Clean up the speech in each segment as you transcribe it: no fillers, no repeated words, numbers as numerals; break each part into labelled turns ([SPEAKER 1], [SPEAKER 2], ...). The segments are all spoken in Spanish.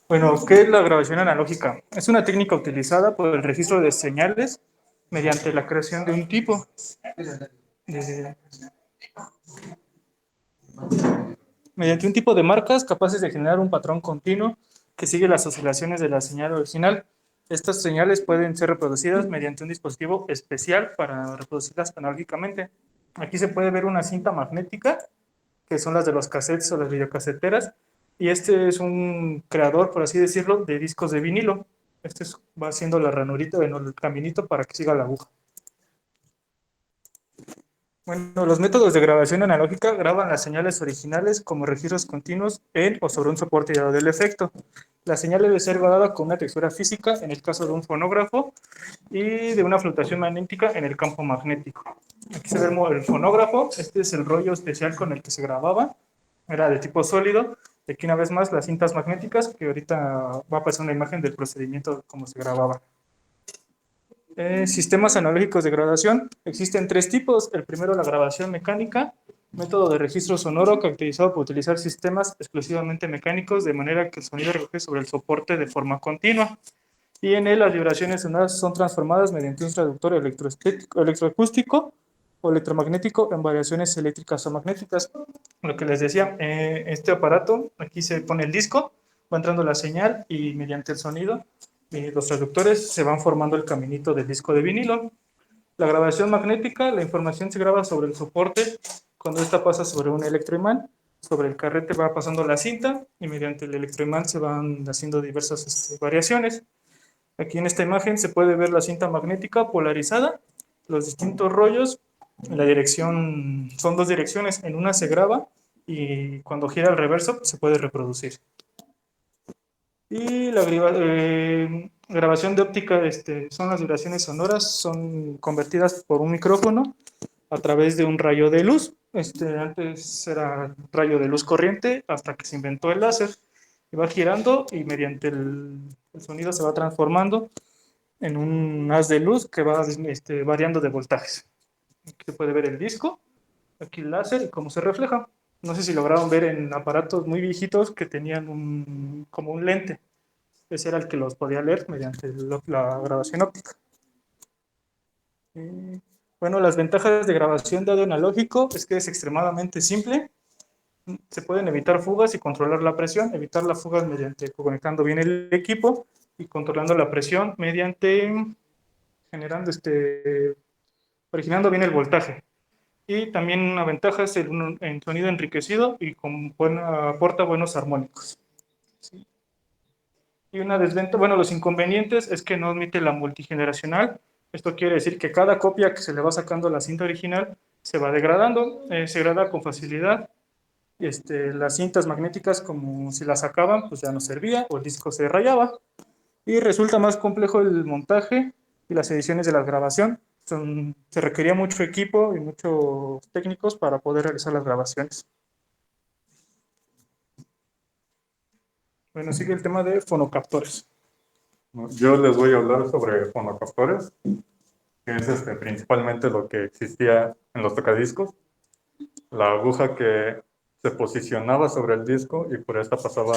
[SPEAKER 1] Bueno, ¿qué es la grabación analógica? Es una técnica utilizada por el registro de señales mediante la creación de un tipo de, mediante un tipo de marcas capaces de generar un patrón continuo que sigue las oscilaciones de la señal original. Estas señales pueden ser reproducidas mediante un dispositivo especial para reproducirlas analógicamente. Aquí se puede ver una cinta magnética, que son las de los cassettes o las videocaseteras, y este es un creador, por así decirlo, de discos de vinilo. Va haciendo la ranurita, bueno, el caminito para que siga la aguja. Bueno, los métodos de grabación analógica graban las señales originales como registros continuos en o sobre un soporte dado del efecto. La señal debe ser grabada con una textura física en el caso de un fonógrafo y de una fluctuación magnética en el campo magnético. Aquí se ve el fonógrafo, este es el rollo especial con el que se grababa, era de tipo sólido. Y aquí una vez más las cintas magnéticas, que ahorita va a pasar una imagen del procedimiento de cómo se grababa. Sistemas analógicos de grabación. Existen tres tipos. El primero, la grabación mecánica, método de registro sonoro caracterizado por utilizar sistemas exclusivamente mecánicos, de manera que el sonido recoge sobre el soporte de forma continua. Y en él las vibraciones sonoras son transformadas mediante un traductor electroacústico o electromagnético en variaciones eléctricas o magnéticas. Lo que les decía, este aparato, aquí se pone el disco, va entrando la señal y mediante el sonido los traductores se van formando el caminito del disco de vinilo. La grabación magnética, la información se graba sobre el soporte cuando esta pasa sobre un electroimán. Sobre el carrete va pasando la cinta y mediante el electroimán se van haciendo diversas variaciones. Aquí en esta imagen se puede ver la cinta magnética polarizada, los distintos rollos. La dirección, son dos direcciones, en una se graba y cuando gira al reverso se puede reproducir. Y la grabación de óptica son las vibraciones sonoras, son convertidas por un micrófono a través de un rayo de luz. Antes era rayo de luz corriente hasta que se inventó el láser. Y va girando y mediante el sonido se va transformando en un haz de luz que va variando de voltajes. Aquí se puede ver el disco, aquí el láser y cómo se refleja. No sé si lograron ver en aparatos muy viejitos que tenían como un lente. Ese era el que los podía leer mediante la grabación óptica. Y, bueno, las ventajas de grabación de audio analógico es que es extremadamente simple. Se pueden evitar fugas y controlar la presión. Evitar las fugas mediante conectando bien el equipo y controlando la presión mediante generando originando bien el voltaje. Y también una ventaja es el sonido enriquecido y aporta buenos armónicos. ¿Sí? Y una desventaja, bueno, los inconvenientes es que no admite la multigeneracional. Esto quiere decir que cada copia que se le va sacando a la cinta original se va degradando, se degrada con facilidad. Las cintas magnéticas, como si las sacaban, pues ya no servía o el disco se rayaba. Y resulta más complejo el montaje y las ediciones de la grabación. Se requería mucho equipo y muchos técnicos para poder realizar las grabaciones. Bueno, sigue el tema de fonocaptores.
[SPEAKER 2] Yo les voy a hablar sobre fonocaptores, que es principalmente lo que existía en los tocadiscos. La aguja que se posicionaba sobre el disco y por esta pasaba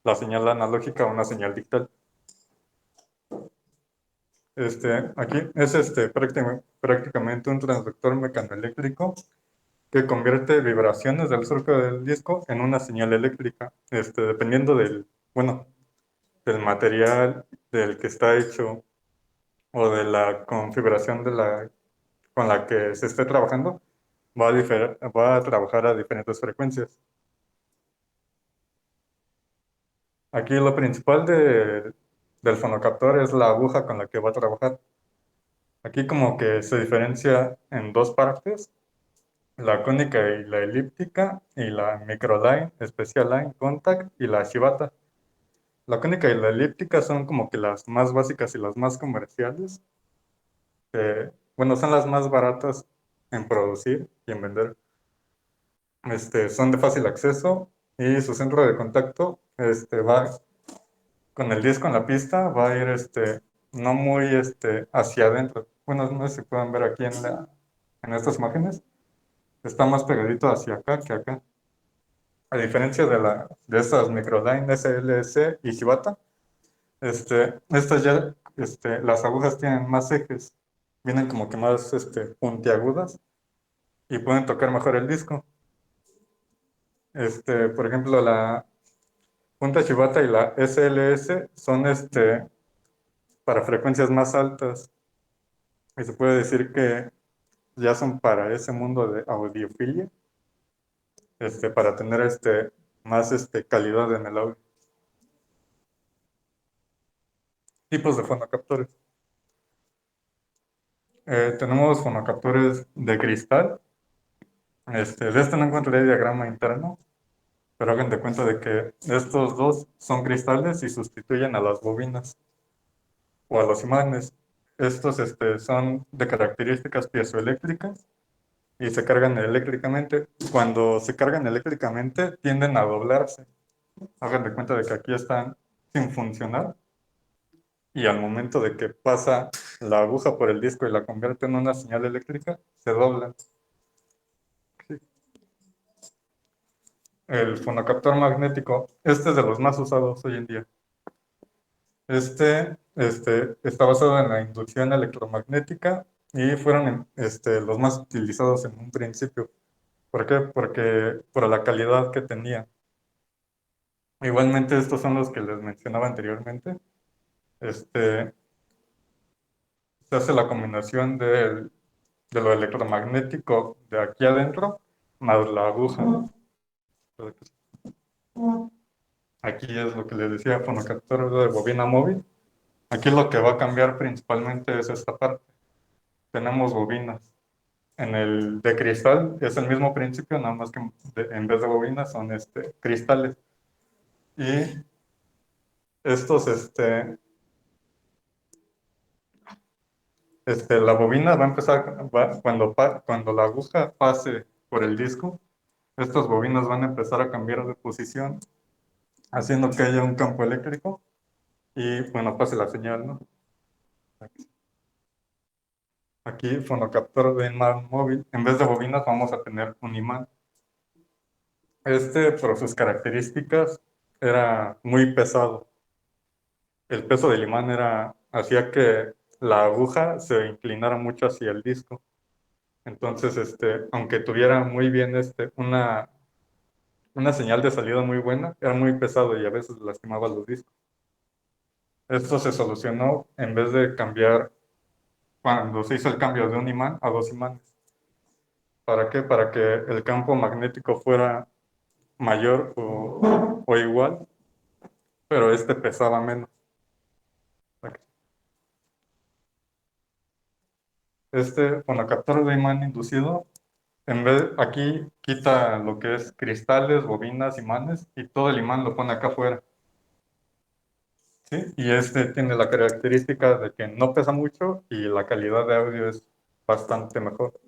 [SPEAKER 2] la señal analógica a una señal digital. Aquí es prácticamente un transductor mecanoeléctrico que convierte vibraciones del surco del disco en una señal eléctrica, dependiendo bueno, del material del que está hecho o de la configuración con la que se esté trabajando, va a trabajar a diferentes frecuencias. Aquí lo principal del fonocaptor es la aguja con la que va a trabajar. Aquí como que se diferencia en dos partes, la cónica y la elíptica, y la microline, special line, contact y la shibata. La cónica y la elíptica son como que las más básicas y las más comerciales. Bueno, son las más baratas en producir y en vender. Son de fácil acceso y su centro de contacto va con el disco en la pista, va a ir no muy hacia adentro. Bueno, no sé si pueden ver aquí en estas imágenes. Está más pegadito hacia acá que acá. A diferencia de estas Microline, SLC y Shibata, estas ya, las agujas tienen más ejes, vienen como que más puntiagudas y pueden tocar mejor el disco. Por ejemplo, la punta Shibata y la SLS son para frecuencias más altas y se puede decir que ya son para ese mundo de audiofilia, para tener más calidad en el audio. Tipos de fonocaptores. Tenemos fonocaptores de cristal. De no encontré diagrama interno, pero hagan de cuenta de que estos dos son cristales y sustituyen a las bobinas o a los imanes. Estos son de características piezoeléctricas y se cargan eléctricamente. Cuando se cargan eléctricamente tienden a doblarse. Hagan de cuenta de que aquí están sin funcionar y al momento de que pasa la aguja por el disco y la convierte en una señal eléctrica, se doblan. Sí. El fonocaptor magnético, este es de los más usados hoy en día. Está basado en la inducción electromagnética y fueron los más utilizados en un principio. ¿Por qué? Porque por la calidad que tenía. Igualmente estos son los que les mencionaba anteriormente. Se hace la combinación de lo electromagnético de aquí adentro más la aguja. Aquí es lo que les decía, fonocaptor de bobina móvil. Aquí lo que va a cambiar principalmente es esta parte. Tenemos bobinas. En el de cristal es el mismo principio, nada más que en vez de bobinas son cristales. Y estos, la bobina va a empezar, cuando la aguja pase por el disco, estas bobinas van a empezar a cambiar de posición, haciendo que haya un campo eléctrico y, bueno, pase la señal, ¿no? Aquí, fonocaptor de imán móvil, en vez de bobinas vamos a tener un imán. Por sus características, era muy pesado. El peso del imán hacía que la aguja se inclinara mucho hacia el disco. Entonces, aunque tuviera muy bien una señal de salida muy buena, era muy pesado y a veces lastimaba los discos. Esto se solucionó en vez de cambiar, cuando se hizo el cambio de un imán a dos imanes. ¿Para qué? Para que el campo magnético fuera mayor o igual, pero pesaba menos. Fonocaptor de imán inducido, aquí quita lo que es cristales, bobinas, imanes, y todo el imán lo pone acá afuera. ¿Sí? Y tiene la característica de que no pesa mucho y la calidad de audio es bastante mejor.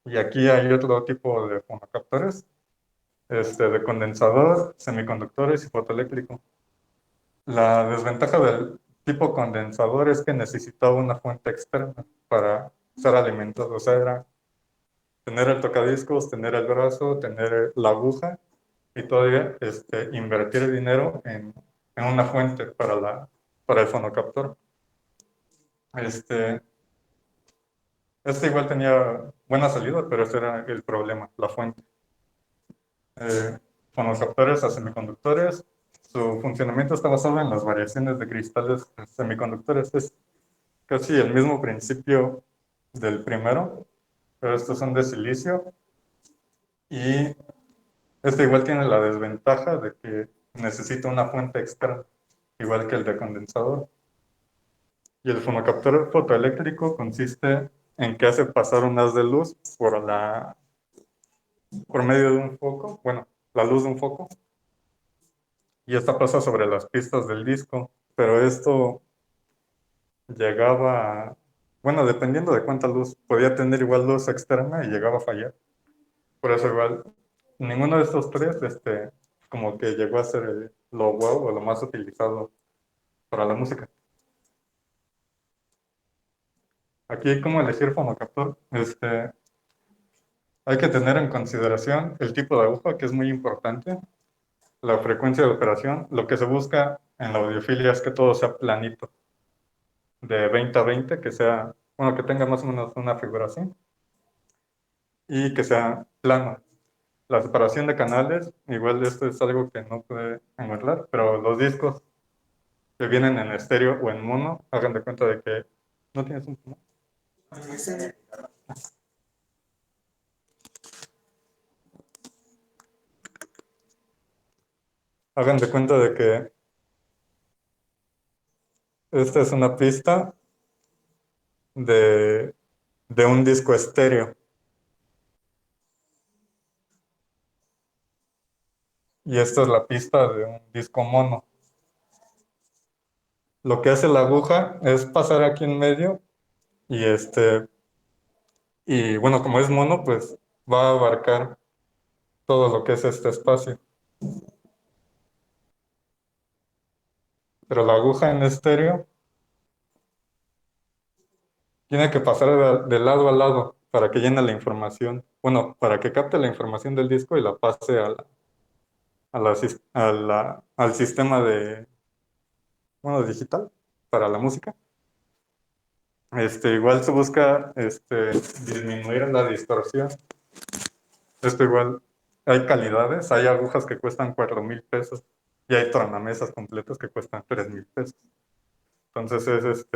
[SPEAKER 2] Y aquí hay otro tipo de fonocaptores, de condensador, semiconductores y fotoeléctrico. La desventaja del tipo condensador es que necesitaba una fuente externa para ser alimentado. O sea, era tener el tocadiscos, tener el brazo, tener la aguja y todavía invertir dinero en una fuente para el fonocaptor. Este, igual tenía buena salida, pero ese era el problema, la fuente. Fonocaptores a semiconductores, su funcionamiento está basado en las variaciones de cristales semiconductores. Es casi el mismo principio del primero, pero estos son de silicio y igual tiene la desventaja de que necesita una fuente externa, igual que el de condensador. Y el fonocaptor fotoeléctrico consiste en que hace pasar un haz de luz por medio de un foco, bueno, la luz de un foco, y esta pasa sobre las pistas del disco, pero esto bueno, dependiendo de cuánta luz, podía tener igual luz externa y llegaba a fallar. Por eso igual, ninguno de estos tres, como que llegó a ser lo wow o lo más utilizado para la música. Aquí, ¿cómo elegir fonocaptor? Hay que tener en consideración el tipo de aguja, que es muy importante, la frecuencia de operación. Lo que se busca en la audiofilia es que todo sea planito, de 20 a 20, que sea, bueno, que tenga más o menos una figura así, y que sea plano. La separación de canales, igual esto es algo que no puede encontrar, pero los discos que vienen en estéreo o en mono, hagan de cuenta de que no tienes un... ¿no? Hagan de cuenta de que esta es una pista de, de un disco estéreo y esta es la pista de un disco mono. Lo que hace la aguja es pasar aquí en medio y y bueno, como es mono, pues va a abarcar todo lo que es este espacio. Pero la aguja en estéreo tiene que pasar de lado a lado para que llene la información. Bueno, para que capte la información del disco y la pase al sistema de, bueno, digital para la música. Igual se busca disminuir la distorsión. Esto igual, hay calidades, hay agujas que cuestan 4,000 pesos y hay tornamesas completas que cuestan 3,000 pesos. Entonces es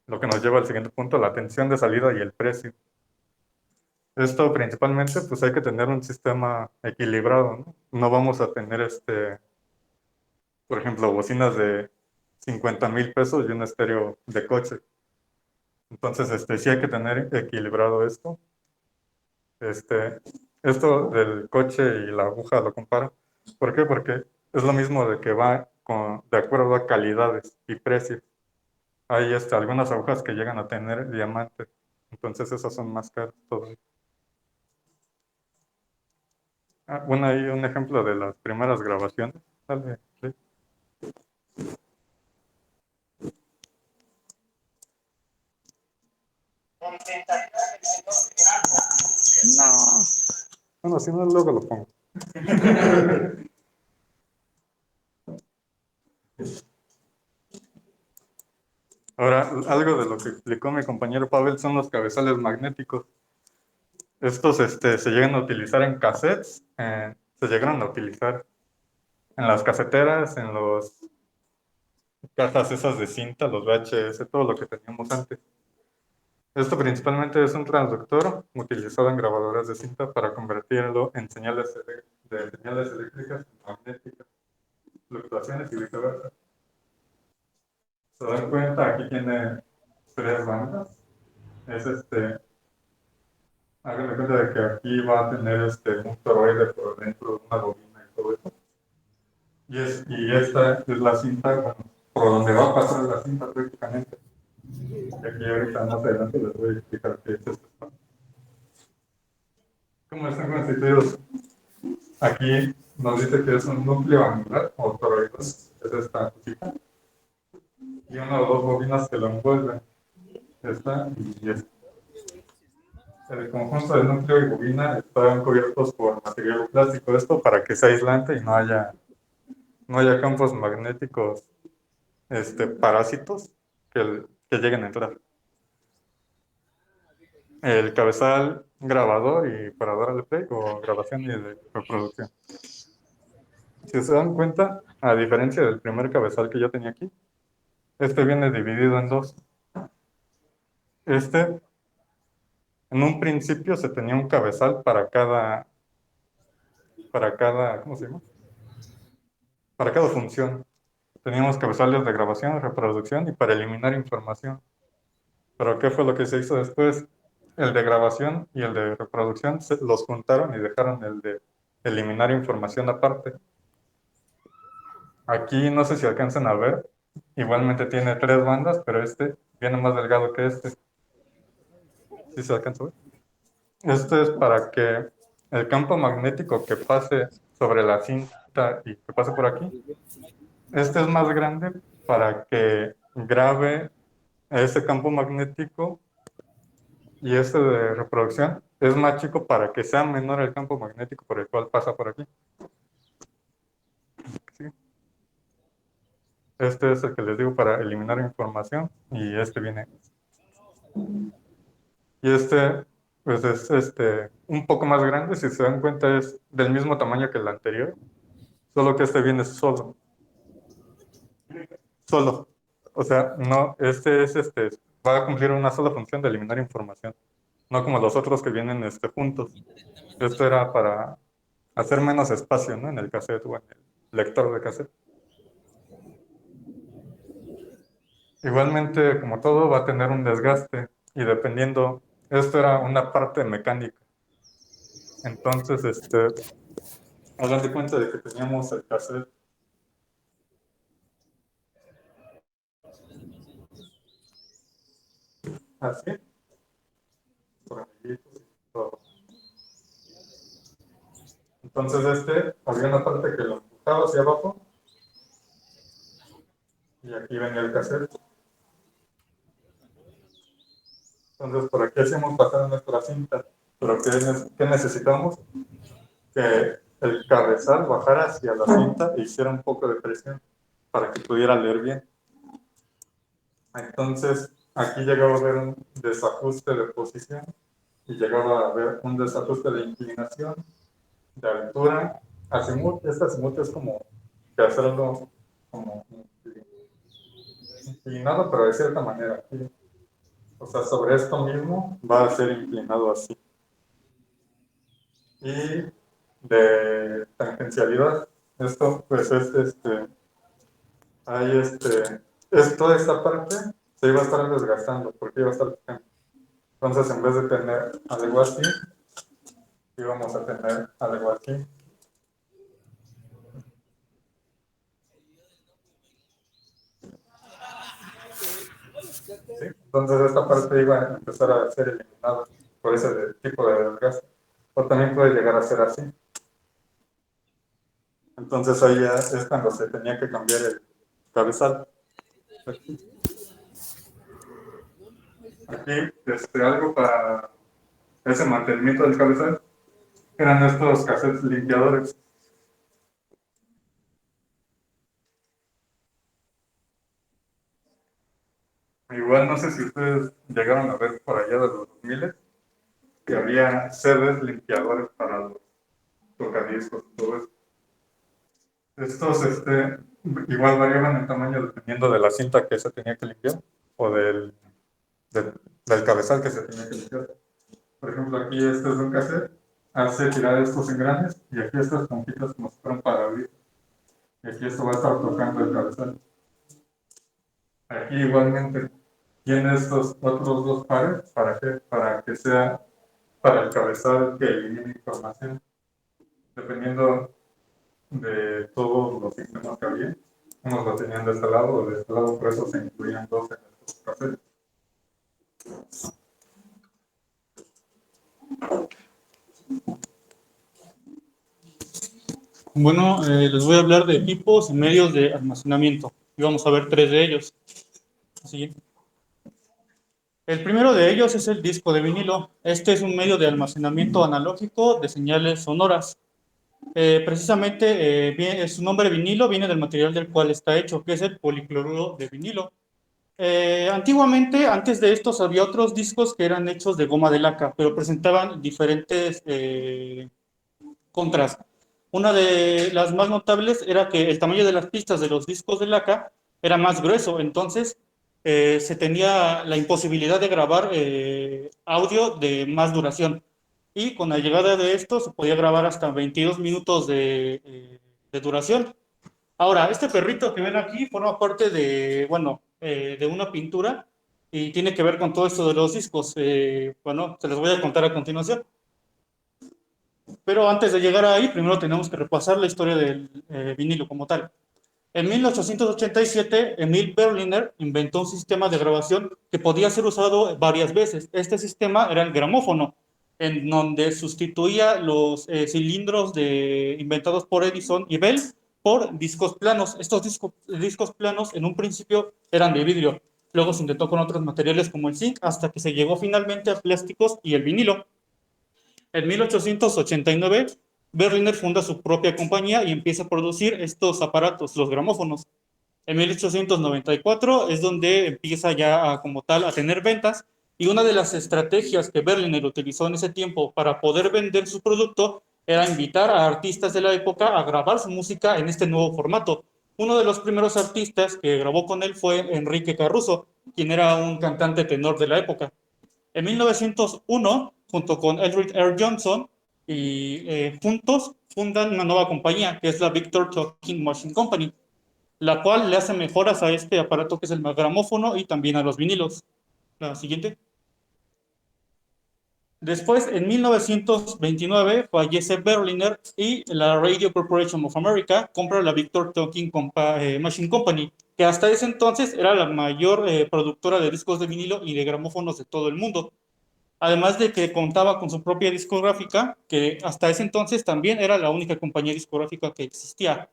[SPEAKER 2] lo que nos lleva al siguiente punto, la tensión de salida y el precio. Esto principalmente, pues hay que tener un sistema equilibrado, ¿no? No vamos a tener, por ejemplo, bocinas de 50,000 pesos y un estéreo de coche. Entonces, sí hay que tener equilibrado esto. Este, Esto del coche y la aguja lo comparo. ¿Por qué? Porque es lo mismo de que va de acuerdo a calidades y precios. Hay algunas agujas que llegan a tener diamante, entonces esas son más caras todavía. Bueno, hay un ejemplo de las primeras grabaciones. Dale, sí. No. Bueno, si no, luego lo pongo. Ahora, algo de lo que explicó mi compañero Pavel son los cabezales magnéticos. Estos se llegan a utilizar en cassettes, se llegaron a utilizar en las caseteras, en los cajas esas de cinta, los VHS, todo lo que teníamos antes. Esto principalmente es un transductor utilizado en grabadoras de cinta para convertirlo en señales eléctricas en magnéticas, fluctuaciones y viceversa. ¿Se dan cuenta? Aquí tiene 3 bandas. Es háganme cuenta de que aquí va a tener un toroide por dentro de una bobina y todo eso. Y esta es la cinta, bueno, por donde va a pasar la cinta prácticamente. Y aquí ahorita más adelante les voy a explicar qué es esto. ¿Cómo están constituidos? Aquí nos dice que es un núcleo angular o toroide. Es esta cosita. Y una o dos bobinas que lo envuelven. Esta y esta. El conjunto de núcleo y bobina están cubiertos por material plástico. Esto para que sea aislante y no haya campos magnéticos parásitos que lleguen a entrar. El cabezal grabador y para darle play o grabación y de reproducción. Si se dan cuenta, a diferencia del primer cabezal que yo tenía aquí, este viene dividido en dos. En un principio se tenía un cabezal ¿cómo se llama? Para cada función. Teníamos cabezales de grabación, reproducción y para eliminar información. Pero ¿qué fue lo que se hizo después? El de grabación y el de reproducción los juntaron y dejaron el de eliminar información aparte. Aquí no sé si alcanzan a ver, igualmente tiene 3 bandas, pero viene más delgado que este. ¿Sí se alcanza a ver? Esto es para que el campo magnético que pase sobre la cinta y que pase por aquí, este es más grande para que grabe ese campo magnético y este de reproducción es más chico para que sea menor el campo magnético por el cual pasa por aquí. ¿Sí? Este es el que les digo para eliminar información y este viene. Y este, pues es un poco más grande, si se dan cuenta es del mismo tamaño que el anterior, solo que este viene solo. Solo. O sea, no, va a cumplir una sola función de eliminar información, no como los otros que vienen juntos. Esto era para hacer menos espacio, ¿no? En el cassette o en el lector de cassette. Igualmente, como todo, va a tener un desgaste y dependiendo, esto era una parte mecánica. Entonces, hagan de cuenta de que teníamos el cassette así, por amiguitos y todo. Entonces, había una parte que lo empujaba hacia abajo y aquí venía el cassette. Entonces, por aquí hacíamos pasar nuestra cinta. Pero ¿qué necesitamos? Que el cabezal bajara hacia la cinta e hiciera un poco de presión para que pudiera leer bien. Entonces, aquí llegaba a haber un desajuste de posición y llegaba a haber un desajuste de inclinación, de altura. Azimut, este azimut es como que hacerlo como inclinado, pero de cierta manera. Aquí. O sea, sobre esto mismo va a ser inclinado así. Y de tangencialidad, esto pues es hay toda esta parte se iba a estar desgastando porque iba a estar picando. Entonces, en vez de tener algo así, íbamos a tener algo aquí. ¿Sí? Entonces, esta parte iba a empezar a ser eliminada por ese tipo de desgaste. O también puede llegar a ser así. Entonces, ahí ya es cuando se tenía que cambiar el cabezal. Aquí, algo para ese mantenimiento del cabezal eran estos cassettes limpiadores. Igual no sé si ustedes llegaron a ver por allá de los 2000 que había CDs limpiadores para los tocadiscos y todo eso. Estos igual variaban en tamaño dependiendo de la cinta que se tenía que limpiar o del, del cabezal que se tenía que limpiar. Por ejemplo, aquí este es un cassette, hace tirar estos engranes y aquí estas pompitas como si fueran para abrir. Y aquí esto va a estar tocando el cabezal. Aquí igualmente tiene estos otros dos pares, ¿para qué? Para que sea para el cabezal que elimine información, dependiendo de todos los sistemas que había. Unos lo tenían de este lado o de este lado, por eso se incluían dos en estos cassettes.
[SPEAKER 1] Bueno, les voy a hablar de equipos y medios de almacenamiento. Y vamos a ver tres de ellos. Así. El primero de ellos es el disco de vinilo. Este es un medio de almacenamiento analógico de señales sonoras. Precisamente, su nombre vinilo viene del material del cual está hecho, que es el policloruro de vinilo. Antiguamente, antes de estos, había otros discos que eran hechos de goma de laca, pero presentaban diferentes contras. Una de las más notables era que el tamaño de las pistas de los discos de laca era más grueso, entonces se tenía la imposibilidad de grabar audio de más duración. Y con la llegada de esto se podía grabar hasta 22 minutos de duración. Ahora, este perrito que ven aquí forma parte de, bueno, de una pintura y tiene que ver con todo esto de los discos. Bueno, se los voy a contar a continuación. Pero antes de llegar ahí, primero tenemos que repasar la historia del vinilo como tal. En 1887, Emil Berliner inventó un sistema de grabación que podía ser usado varias veces. Este sistema era el gramófono, en donde sustituía los cilindros inventados por Edison y Bell por discos planos. Estos discos planos en un principio eran de vidrio. Luego se intentó con otros materiales como el zinc, hasta que se llegó finalmente a plásticos y el vinilo. En 1889, Berliner funda su propia compañía y empieza a producir estos aparatos, los gramófonos. En 1894 es donde empieza ya como tal a tener ventas, y una de las estrategias que Berliner utilizó en ese tiempo para poder vender su producto era invitar a artistas de la época a grabar su música en este nuevo formato. Uno de los primeros artistas que grabó con él fue Enrique Caruso, quien era un cantante tenor de la época. En 1901, junto con Edward R. Johnson, y juntos fundan una nueva compañía que es la Victor Talking Machine Company, la cual le hace mejoras a este aparato que es el gramófono y también a los vinilos. La siguiente. Después, en 1929, fallece Berliner y la Radio Corporation of America compra la Victor Talking Machine Company, que hasta ese entonces era la mayor productora de discos de vinilo y de gramófonos de todo el mundo. Además de que contaba con su propia discográfica, que hasta ese entonces también era la única compañía discográfica que existía.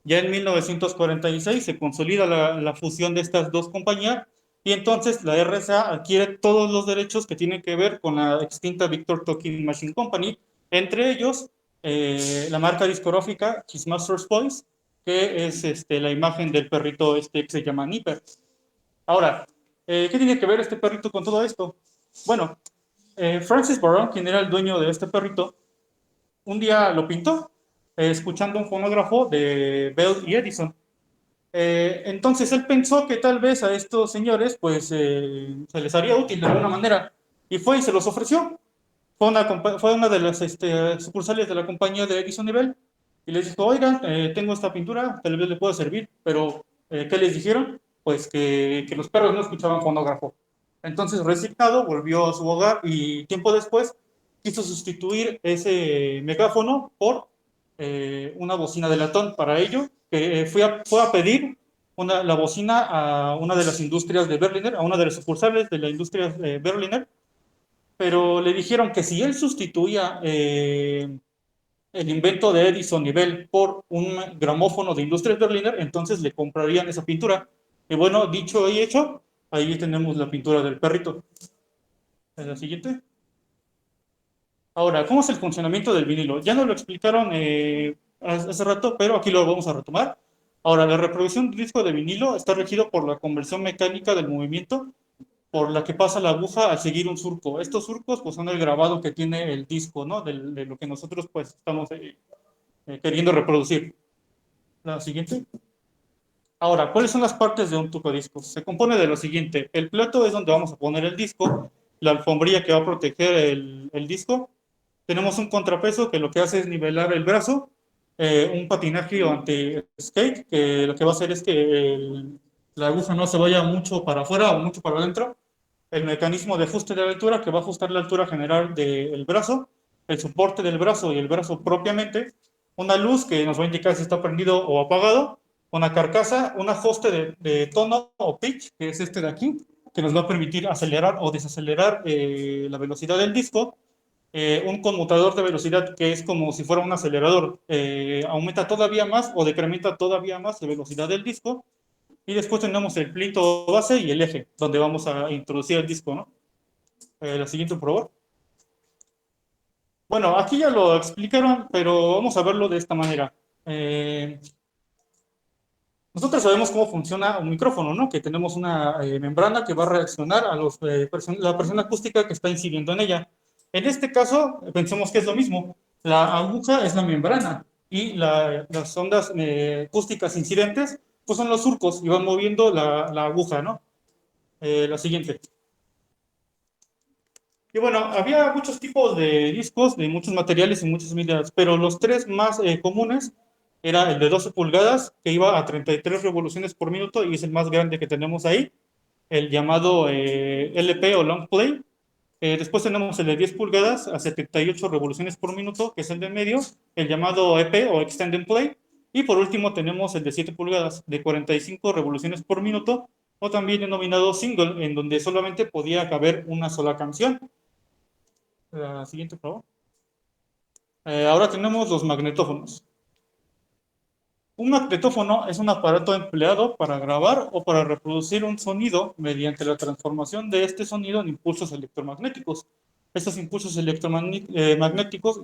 [SPEAKER 1] Ya en 1946 se consolida la fusión de estas dos compañías, y entonces la RCA adquiere todos los derechos que tienen que ver con la extinta Victor Talking Machine Company, entre ellos la marca discográfica His Master's Voice, que es la imagen del perrito que se llama Nipper. Ahora, ¿qué tiene que ver este perrito con todo esto? Bueno, Francis Baron, quien era el dueño de este perrito, un día lo pintó escuchando un fonógrafo de Bell y Edison. Entonces él pensó que tal vez a estos señores pues se les haría útil de alguna manera, y fue y se los ofreció. Fue una de las sucursales de la compañía de Edison y Bell, y les dijo, oigan, tengo esta pintura, tal vez le pueda servir, pero ¿qué les dijeron? Pues que los perros no escuchaban fonógrafo. Entonces, resignado, volvió a su hogar y tiempo después quiso sustituir ese megáfono por una bocina de latón. Para ello, fue a pedir la bocina a una de las industrias de Berliner, a una de las sucursales de la industria de Berliner, pero le dijeron que si él sustituía el invento de Edison y Bell por un gramófono de Industrias Berliner, entonces le comprarían esa pintura. Y bueno, dicho y hecho, ahí tenemos la pintura del perrito. ¿Es la siguiente? Ahora, ¿cómo es el funcionamiento del vinilo? Ya nos lo explicaron hace rato, pero aquí lo vamos a retomar. Ahora, la reproducción de disco de vinilo está regido por la conversión mecánica del movimiento por la que pasa la aguja al seguir un surco. Estos surcos pues, son el grabado que tiene el disco, ¿no? De lo que nosotros pues, estamos queriendo reproducir. La siguiente. Ahora, ¿cuáles son las partes de un tocadiscos? Se compone de lo siguiente. El plato es donde vamos a poner el disco, la alfombrilla que va a proteger el disco. Tenemos un contrapeso que lo que hace es nivelar el brazo, un patinaje o anti-skate, que lo que va a hacer es que la aguja no se vaya mucho para afuera o mucho para adentro. El mecanismo de ajuste de altura, que va a ajustar la altura general del brazo, el soporte del brazo y el brazo propiamente, una luz que nos va a indicar si está prendido o apagado, una carcasa, un ajuste de tono o pitch, que es este de aquí, que nos va a permitir acelerar o desacelerar la velocidad del disco, un conmutador de velocidad que es como si fuera un acelerador, aumenta todavía más o decrementa todavía más la velocidad del disco, y después tenemos el plito base y el eje, donde vamos a introducir el disco, ¿no? La siguiente, por favor. Bueno, aquí ya lo explicaron, pero vamos a verlo de esta manera. Eh, Nosotros sabemos cómo funciona un micrófono, ¿no? Que tenemos una membrana que va a reaccionar a la presión acústica que está incidiendo en ella. En este caso, pensemos que es lo mismo. La aguja es la membrana y las ondas acústicas incidentes pues son los surcos y van moviendo la aguja, ¿no? La siguiente. Y bueno, había muchos tipos de discos, de muchos materiales y muchas medidas, pero los tres más comunes era el de 12 pulgadas, que iba a 33 revoluciones por minuto y es el más grande que tenemos ahí, el llamado LP o Long Play. Después tenemos el de 10 pulgadas a 78 revoluciones por minuto, que es el de medio, el llamado EP o Extended Play. Y por último tenemos el de 7 pulgadas de 45 revoluciones por minuto, o también denominado single, en donde solamente podía caber una sola canción. La siguiente, por favor. Ahora tenemos los magnetófonos. Un magnetófono es un aparato empleado para grabar o para reproducir un sonido mediante la transformación de este sonido en impulsos electromagnéticos. Estos impulsos electromagnéticos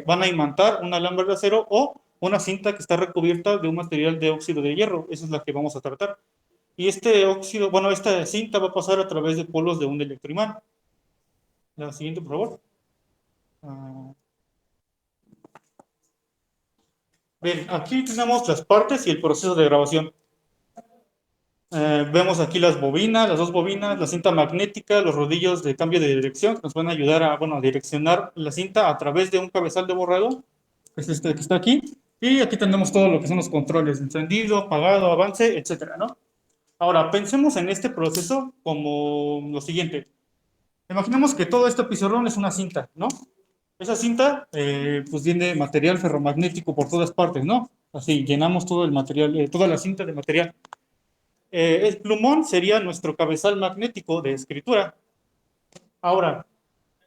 [SPEAKER 1] van a imantar un alambre de acero o una cinta que está recubierta de un material de óxido de hierro. Esa es la que vamos a tratar. Y este óxido, bueno, esta cinta va a pasar a través de polos de un electroimán. La siguiente, por favor. Ah, bien, aquí tenemos las partes y el proceso de grabación. Vemos aquí las bobinas, las dos bobinas, la cinta magnética, los rodillos de cambio de dirección que nos van a ayudar a, bueno, a direccionar la cinta a través de un cabezal de borrado, que es este que está aquí. Y aquí tenemos todo lo que son los controles, encendido, apagado, avance, etcétera, ¿no? Ahora, pensemos en este proceso como lo siguiente. Imaginemos que todo este pizarrón es una cinta, ¿no? Esa cinta, pues tiene material ferromagnético por todas partes, ¿no? Así, llenamos todo el material, toda la cinta de material. El plumón sería nuestro cabezal magnético de escritura. Ahora,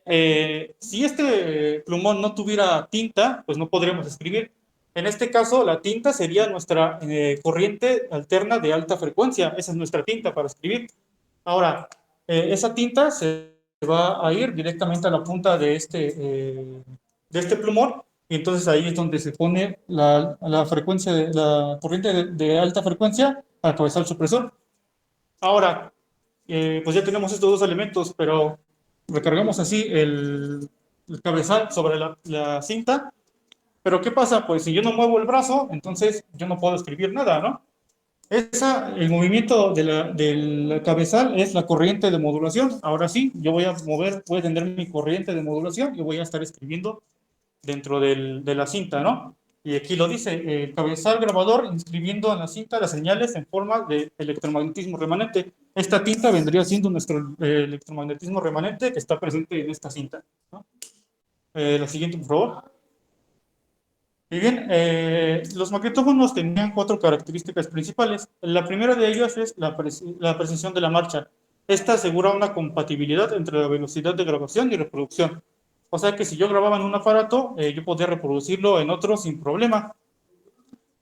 [SPEAKER 1] si este plumón no tuviera tinta, pues no podríamos escribir. En este caso, la tinta sería nuestra corriente alterna de alta frecuencia. Esa es nuestra tinta para escribir. Ahora, esa tinta se va a ir directamente a la punta de este plumón y entonces ahí es donde se pone la frecuencia, la corriente de alta frecuencia al cabezal supresor. Ahora, pues ya tenemos estos dos elementos, pero recargamos así el cabezal sobre la cinta. Pero ¿qué pasa? Pues si yo no muevo el brazo, entonces yo no puedo escribir nada, ¿no? El movimiento del cabezal es la corriente de modulación. Ahora sí, yo voy a mover, voy a tener mi corriente de modulación y voy a estar escribiendo dentro de la cinta, ¿no? Y aquí lo dice, el cabezal grabador inscribiendo en la cinta las señales en forma de electromagnetismo remanente. Esta tinta vendría siendo nuestro electromagnetismo remanente que está presente en esta cinta, ¿no? La siguiente, por favor. Y bien, los magnetófonos tenían cuatro características principales. La primera de ellas es la precisión de la marcha. Esta asegura una compatibilidad entre la velocidad de grabación y reproducción. O sea que si yo grababa en un aparato, yo podía reproducirlo en otro sin problema.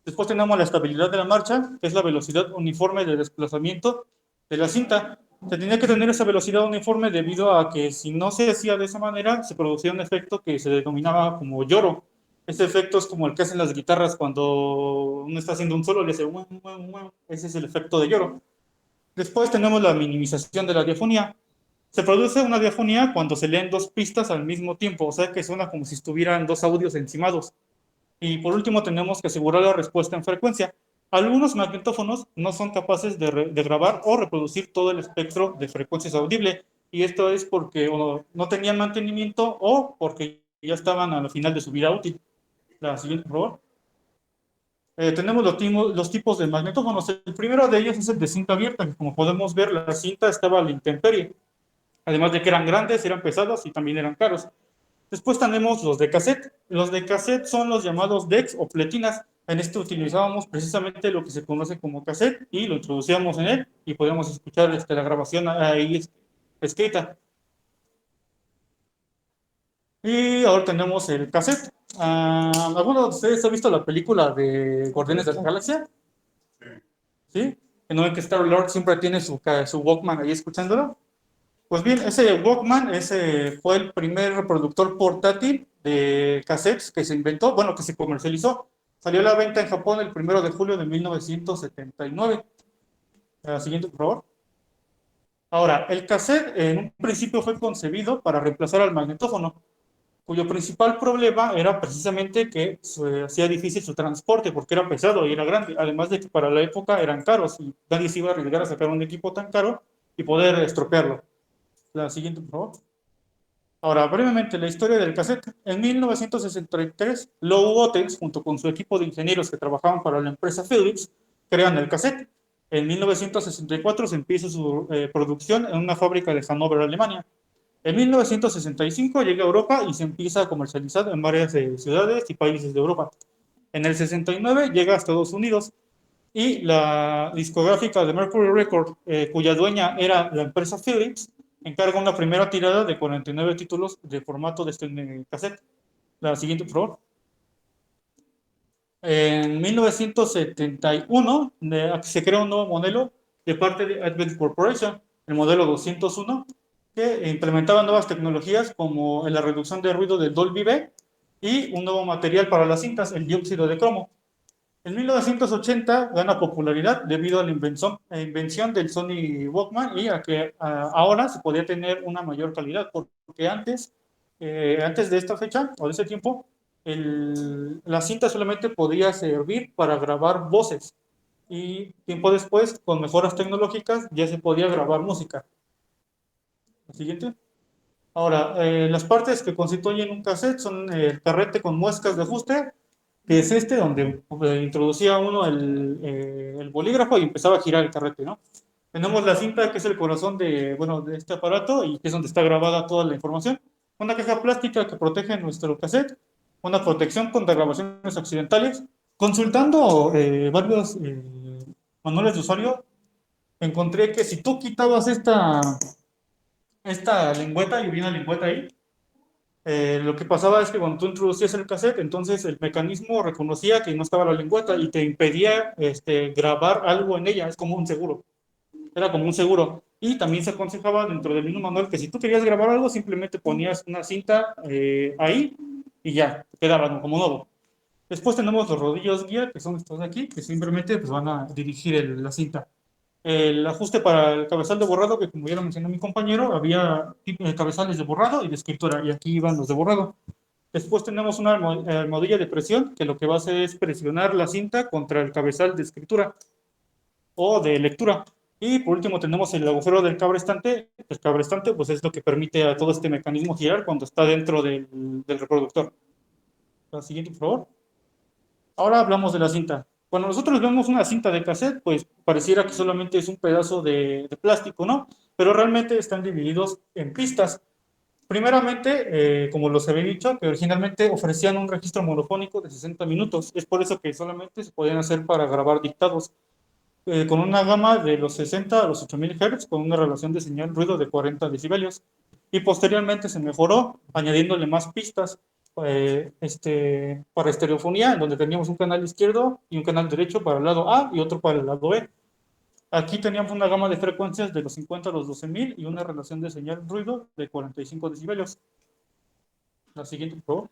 [SPEAKER 1] Después tenemos la estabilidad de la marcha, que es la velocidad uniforme de desplazamiento de la cinta. Se tenía que tener esa velocidad uniforme debido a que si no se hacía de esa manera, se producía un efecto que se denominaba como lloro. Ese efecto es como el que hacen las guitarras cuando uno está haciendo un solo, le hace ese es el efecto de lloro. Después tenemos la minimización de la diafonía. Se produce una diafonía cuando se leen dos pistas al mismo tiempo, o sea que suena como si estuvieran dos audios encimados. Y por último, tenemos que asegurar la respuesta en frecuencia. Algunos magnetófonos no son capaces de grabar o reproducir todo el espectro de frecuencias audible, y esto es porque o no tenían mantenimiento o porque ya estaban a la final de su vida útil. La siguiente, por favor. Tenemos los tipos de magnetófonos. El primero de ellos es el de cinta abierta, que como podemos ver, la cinta estaba a la intemperie. Además de que eran grandes, eran pesados y también eran caros. Después tenemos los de cassette. Los de cassette son los llamados decks o pletinas. En este utilizábamos precisamente lo que se conoce como cassette y lo introducíamos en él y podíamos escuchar la grabación ahí escrita. Y ahora tenemos el cassette. ¿Alguno de ustedes ha visto la película de Guardianes de la Galaxia? ¿Sí? ¿En donde que Star-Lord siempre tiene su Walkman ahí escuchándolo? Pues bien, ese Walkman ese fue el primer reproductor portátil de cassettes que se inventó, bueno, que se comercializó. Salió a la venta en Japón el 1 de julio de 1979. La siguiente, por favor. Ahora, el cassette en un principio fue concebido para reemplazar al magnetófono, cuyo principal problema era precisamente que se hacía difícil su transporte porque era pesado y era grande, además de que para la época eran caros y nadie se iba a arriesgar a sacar un equipo tan caro y poder estropearlo. La siguiente, por favor. Ahora, brevemente, la historia del cassette. En 1963, Lou Ottens, junto con su equipo de ingenieros que trabajaban para la empresa Philips, crean el cassette. En 1964 se empieza su producción en una fábrica de Hannover, Alemania. En 1965 llega a Europa y se empieza a comercializar en varias ciudades y países de Europa. En el 69 llega a Estados Unidos y la discográfica de Mercury Record, cuya dueña era la empresa Philips, encarga una primera tirada de 49 títulos de formato de este cassette. La siguiente, por favor. En 1971 se crea un nuevo modelo de parte de Advent Corporation, el modelo 201, que implementaba nuevas tecnologías como la reducción de ruido del Dolby B y un nuevo material para las cintas, el dióxido de cromo. En 1980 gana popularidad debido a la invención del Sony Walkman y a que ahora se podía tener una mayor calidad, porque antes de esta fecha o de ese tiempo, la cinta solamente podía servir para grabar voces y tiempo después, con mejoras tecnológicas, ya se podía grabar música. ¿La siguiente? Ahora, las partes que constituyen un cassette son el carrete con muescas de ajuste, que es este donde introducía uno el bolígrafo y empezaba a girar el carrete, ¿no? Tenemos la cinta, que es el corazón de, bueno, de este aparato y que es donde está grabada toda la información. Una caja plástica que protege nuestro cassette, una protección contra grabaciones accidentales. Consultando varios manuales de usuario, encontré que si tú quitabas esta lengüeta, y había una lengüeta ahí, lo que pasaba es que cuando tú introducías el cassette, entonces el mecanismo reconocía que no estaba la lengüeta y te impedía grabar algo en ella. Es como un seguro. Era como un seguro. Y también se aconsejaba dentro del mismo manual que si tú querías grabar algo, simplemente ponías una cinta ahí y ya, quedaba, ¿no?, como nuevo. Después tenemos los rodillos guía, que son estos de aquí, que simplemente pues, van a dirigir la cinta. El ajuste para el cabezal de borrado, que como ya lo mencionó mi compañero, había cabezales de borrado y de escritura, y aquí iban los de borrado. Después tenemos una almohadilla de presión, que lo que va a hacer es presionar la cinta contra el cabezal de escritura o de lectura. Y por último tenemos el agujero del cabrestante. El cabrestante pues es lo que permite a todo este mecanismo girar cuando está dentro del reproductor. La siguiente, por favor. Ahora hablamos de la cinta. Cuando nosotros vemos una cinta de cassette, pues pareciera que solamente es un pedazo de plástico, ¿no? Pero realmente están divididos en pistas. Primeramente, como los había dicho, que originalmente ofrecían un registro monofónico de 60 minutos. Es por eso que solamente se podían hacer para grabar dictados, con una gama de los 60 a los 8000 Hz, con una relación de señal-ruido de 40 decibelios. Y posteriormente se mejoró añadiéndole más pistas para estereofonía, en donde teníamos un canal izquierdo y un canal derecho para el lado A y otro para el lado B. Aquí teníamos una gama de frecuencias de los 50 a los 12000 y una relación de señal-ruido de 45 decibelios. La siguiente, por favor.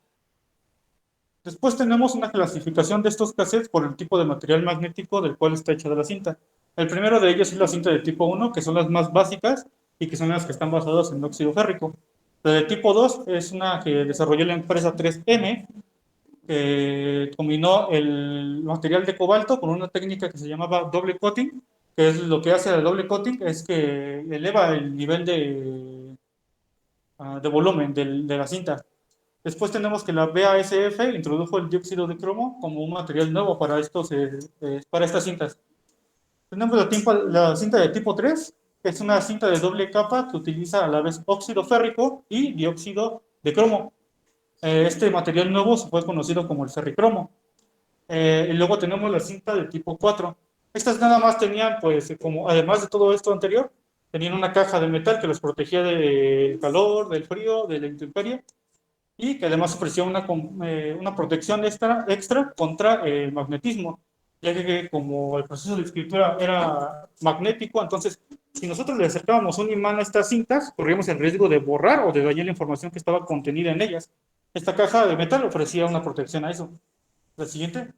[SPEAKER 1] Después tenemos una clasificación de estos cassettes por el tipo de material magnético del cual está hecha la cinta. El primero de ellos es la cinta de tipo 1, que son las más básicas y que son las que están basadas en óxido férrico. La de tipo 2 es una que desarrolló la empresa 3M, que combinó el material de cobalto con una técnica que se llamaba doble coating, que es lo que hace el doble coating, es que eleva el nivel de volumen de la cinta. Después tenemos que la BASF introdujo el dióxido de cromo como un material nuevo para estas cintas. Tenemos la cinta de tipo 3, que es una cinta de doble capa que utiliza a la vez óxido férrico y dióxido de cromo. Este material nuevo se fue conocido como el ferricromo. Y luego tenemos la cinta de tipo 4. Estas nada más tenían, pues, como además de todo esto anterior, tenían una caja de metal que los protegía del calor, del frío, de la intemperie, y que además ofrecía una protección extra contra el magnetismo, ya que como el proceso de escritura era magnético, entonces si nosotros le acercábamos un imán a estas cintas, corríamos el riesgo de borrar o de dañar la información que estaba contenida en ellas. Esta caja de metal ofrecía una protección a eso. La siguiente.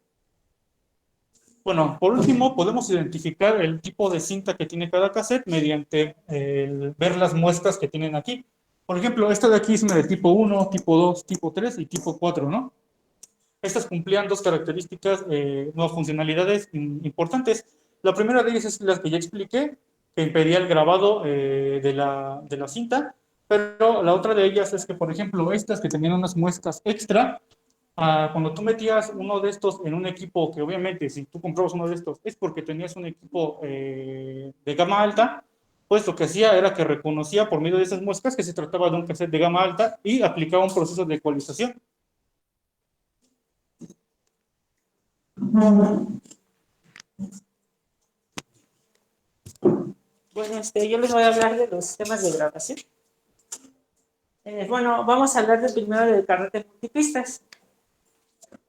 [SPEAKER 1] Bueno, por último, podemos identificar el tipo de cinta que tiene cada cassette mediante ver las muestras que tienen aquí. Por ejemplo, esta de aquí es una de tipo 1, tipo 2, tipo 3 y tipo 4, ¿no? Estas cumplían dos características, nuevas funcionalidades importantes. La primera de ellas es la que ya expliqué, que impedía el grabado de la cinta, pero la otra de ellas es que, por ejemplo, estas que tenían unas muestras extra, cuando tú metías uno de estos en un equipo, que obviamente si tú comprabas uno de estos es porque tenías un equipo de gama alta, pues lo que hacía era que reconocía por medio de esas muestras que se trataba de un cassette de gama alta y aplicaba un proceso de ecualización.
[SPEAKER 3] Bueno, yo les voy a hablar de los sistemas de grabación. Bueno, vamos a hablar primero del carrete multipistas.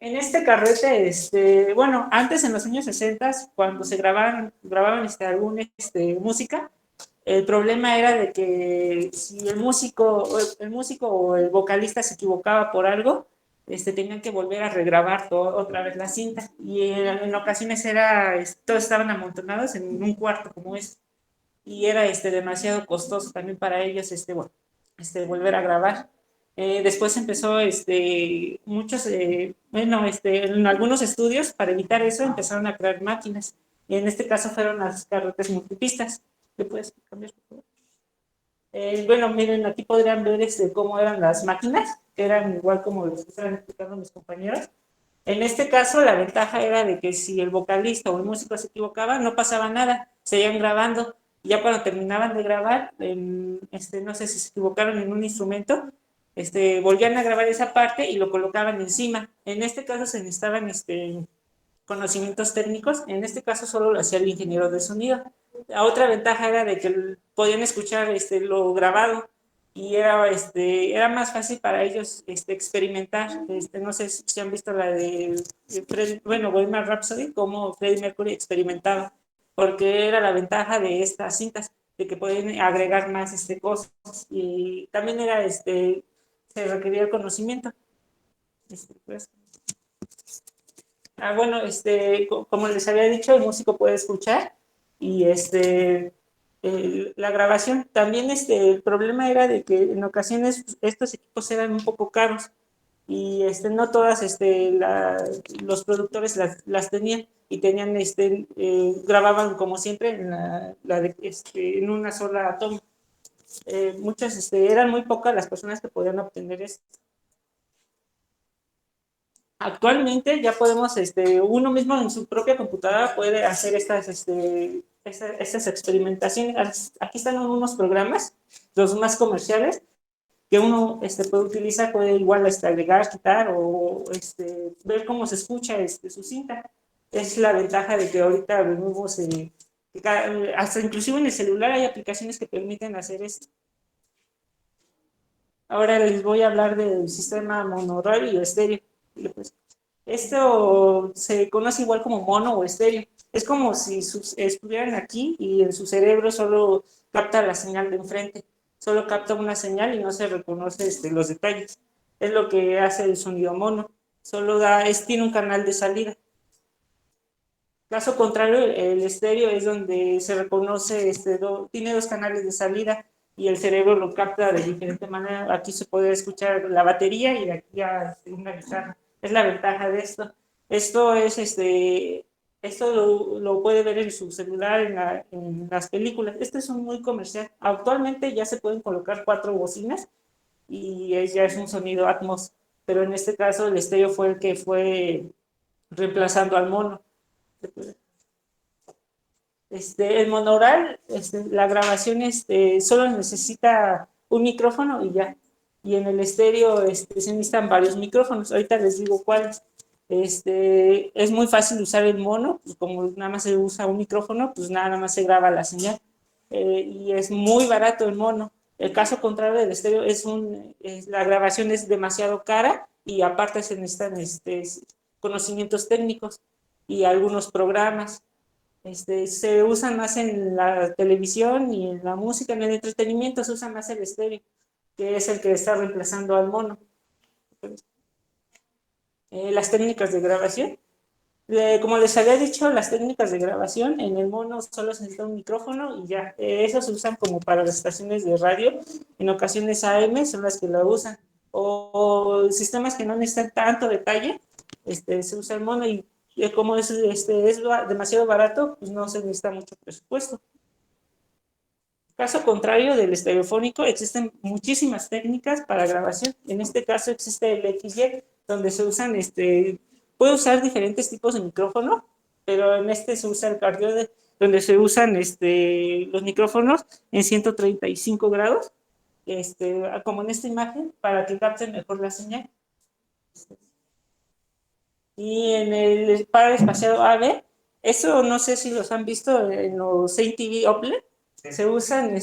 [SPEAKER 3] En este carrete, bueno, antes en los años 60, cuando se grababan algún música, el problema era de que si el músico o el vocalista se equivocaba por algo, tenían que volver a regrabar otra vez la cinta. Y en ocasiones todos estaban amontonados en un cuarto como es. Y era demasiado costoso también para ellos bueno, volver a grabar. Después empezó muchos, bueno, en algunos estudios para evitar eso empezaron a crear máquinas. Y en este caso fueron las carretes multipistas. ¿Le puedes cambiar, por favor? Bueno, miren, aquí podrían ver cómo eran las máquinas, que eran igual como los que estaban explicando mis compañeros. En este caso, la ventaja era de que si el vocalista o el músico se equivocaba, no pasaba nada, seguían grabando. Y ya cuando terminaban de grabar, no sé si se equivocaron en un instrumento, volvían a grabar esa parte y lo colocaban encima. En este caso se necesitaban conocimientos técnicos, en este caso solo lo hacía el ingeniero de sonido. La otra ventaja era de que podían escuchar lo grabado y era más fácil para ellos experimentar. No sé si han visto la Bohemian Rhapsody, cómo Freddie Mercury experimentaba, porque era la ventaja de estas cintas, de que pueden agregar más cosas y también se requería el conocimiento. Pues. Bueno, como les había dicho, el músico puede escuchar y la grabación. También el problema era de que en ocasiones estos equipos eran un poco caros y no todas los productores las tenían y tenían grababan como siempre en una sola toma. Muchas eran muy pocas las personas que podían obtener esto. Actualmente ya podemos, uno mismo en su propia computadora puede hacer estas experimentaciones. Aquí están unos programas, los más comerciales, que uno puede utilizar, puede igual agregar, quitar o ver cómo se escucha su cinta. Es la ventaja de que ahorita vemos, hasta inclusive en el celular hay aplicaciones que permiten hacer esto. Ahora les voy a hablar del sistema monaural y estéreo. Esto se conoce igual como mono o estéreo. Es como si estuvieran aquí y en su cerebro solo capta la señal de enfrente. Solo capta una señal y no se reconoce los detalles. Es lo que hace el sonido mono. Solo tiene un canal de salida. Caso contrario, el estéreo es donde se reconoce, tiene dos canales de salida y el cerebro lo capta de diferente manera. Aquí se puede escuchar la batería y de aquí a una guitarra. Es la ventaja de esto. Esto lo puede ver en su celular, en las películas. Este es un muy comercial. Actualmente ya se pueden colocar 4 bocinas y ya es un sonido Atmos, pero en este caso el estéreo fue el que fue reemplazando al mono. El monaural, la grabación solo necesita un micrófono y ya. Y en el estéreo se necesitan varios micrófonos. Ahorita les digo cuáles. Es muy fácil usar el mono, pues como nada más se usa un micrófono, pues nada más se graba la señal. Y es muy barato el mono. El caso contrario del estéreo la grabación es demasiado cara y aparte se necesitan conocimientos técnicos y algunos programas. Se usa más en la televisión y en la música, en el entretenimiento se usa más el estéreo, que es el que está reemplazando al mono. Las técnicas de grabación. Como les había dicho, las técnicas de grabación en el mono solo se necesita un micrófono y ya. Esos se usan como para las estaciones de radio. En ocasiones AM son las que la usan. O sistemas que no necesitan tanto detalle, se usa el mono y como es demasiado barato, pues no se necesita mucho presupuesto. Caso contrario del estereofónico, existen muchísimas técnicas para grabación. En este caso existe el XY, donde se usan, puede usar diferentes tipos de micrófono, pero en se usa el cardioide, donde se usan los micrófonos en 135 grados, como en esta imagen, para que capten mejor la señal. Y en el par espaciado AB, eso no sé si los han visto en los ATV Oplet, sí. Se usan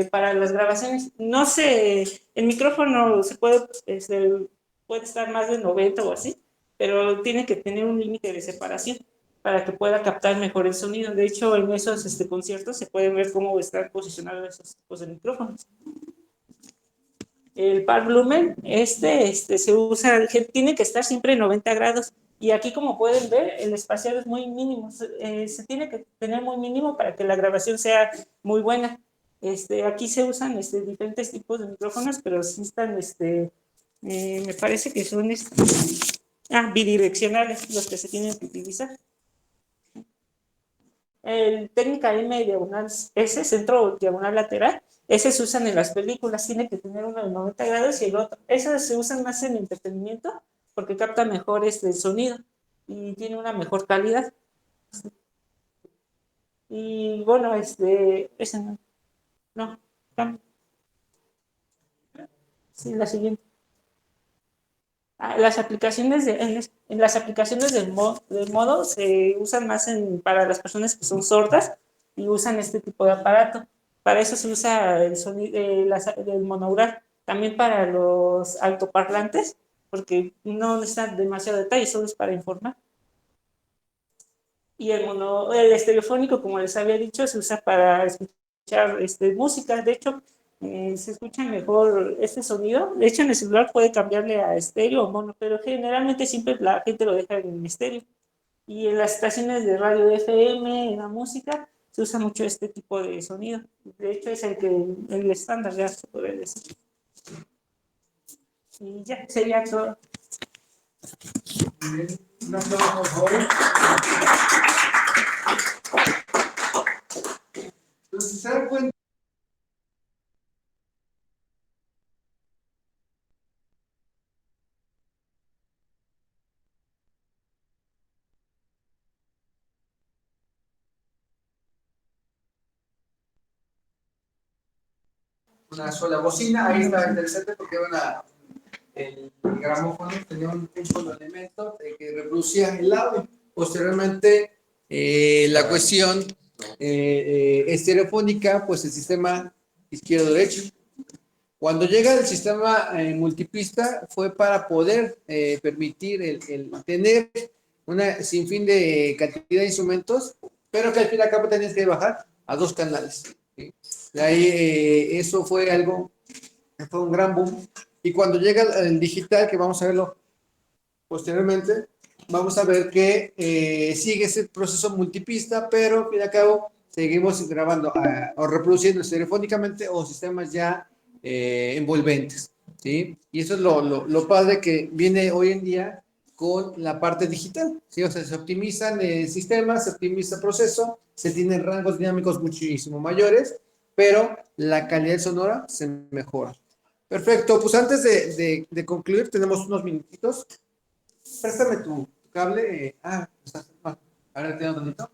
[SPEAKER 3] para las grabaciones. No sé, el micrófono puede estar más de 90 o así, pero tiene que tener un límite de separación para que pueda captar mejor el sonido. De hecho, en esos conciertos se puede ver cómo están posicionados esos tipos de micrófonos. El par Blumen, se usa, tiene que estar siempre en 90 grados. Y aquí, como pueden ver, el espaciado es muy mínimo. Se tiene que tener muy mínimo para que la grabación sea muy buena. Aquí se usan diferentes tipos de micrófonos, pero sí están, me parece que son bidireccionales los que se tienen que utilizar. El técnica M diagonal S, centro diagonal lateral, ese se usan en las películas, tiene que tener uno de 90 grados y el otro. Esos se usan más en entretenimiento porque capta mejor el sonido y tiene una mejor calidad. Y bueno, ese no, no, sí, la siguiente. Las aplicaciones en las aplicaciones del modo se usan más para las personas que son sordas y usan este tipo de aparato. Para eso se usa el sonido, el monaural. También para los altoparlantes, porque no necesitan demasiado detalle, solo es para informar. Y el estereofónico, como les había dicho, se usa para escuchar música. De hecho, se escucha mejor este sonido. De hecho, en el celular puede cambiarle a estéreo o mono, pero generalmente siempre la gente lo deja en estéreo. Y en las estaciones de radio FM, en la música, se usa mucho este tipo de sonido. De hecho, es el estándar, ya se puede decir. Y ya, sería todo.
[SPEAKER 4] Un aplauso, por favor. Entonces, se dan cuenta. Una sola bocina, ahí estaba interesante porque el gramófono tenía un solo elemento que reproducía el audio. Posteriormente, la cuestión estereofónica, pues el sistema izquierdo-derecho. Cuando llega el sistema multipista fue para poder permitir el tener una sinfín de cantidad de instrumentos, pero que al fin y al cabo tenías que bajar a 2 canales. ¿Sí? De ahí eso fue algo, fue un gran boom. Y cuando llega el digital, que vamos a verlo posteriormente, vamos a ver que sigue ese proceso multipista, pero al fin y al cabo seguimos grabando o reproduciendo estereofónicamente o sistemas ya envolventes, ¿sí? Y eso es lo padre que viene hoy en día con la parte digital, ¿sí? O sea, se optimizan sistemas, se optimiza el proceso, se tienen rangos dinámicos muchísimo mayores, pero la calidad sonora se mejora. Perfecto, pues antes de concluir, tenemos unos minutitos. Préstame tu cable. Ahora te doy un ratito.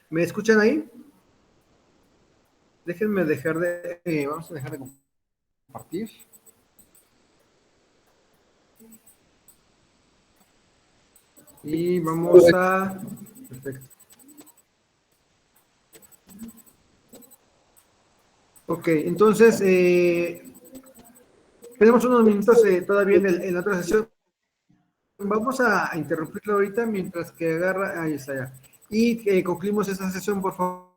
[SPEAKER 4] ¿Me escuchan ahí? Déjenme dejar vamos a dejar de compartir. Y vamos a... Perfecto. Ok, entonces, tenemos unos minutos todavía en la otra sesión. Vamos a interrumpirlo ahorita mientras que agarra... Ahí está ya. Y concluimos esta sesión, por favor,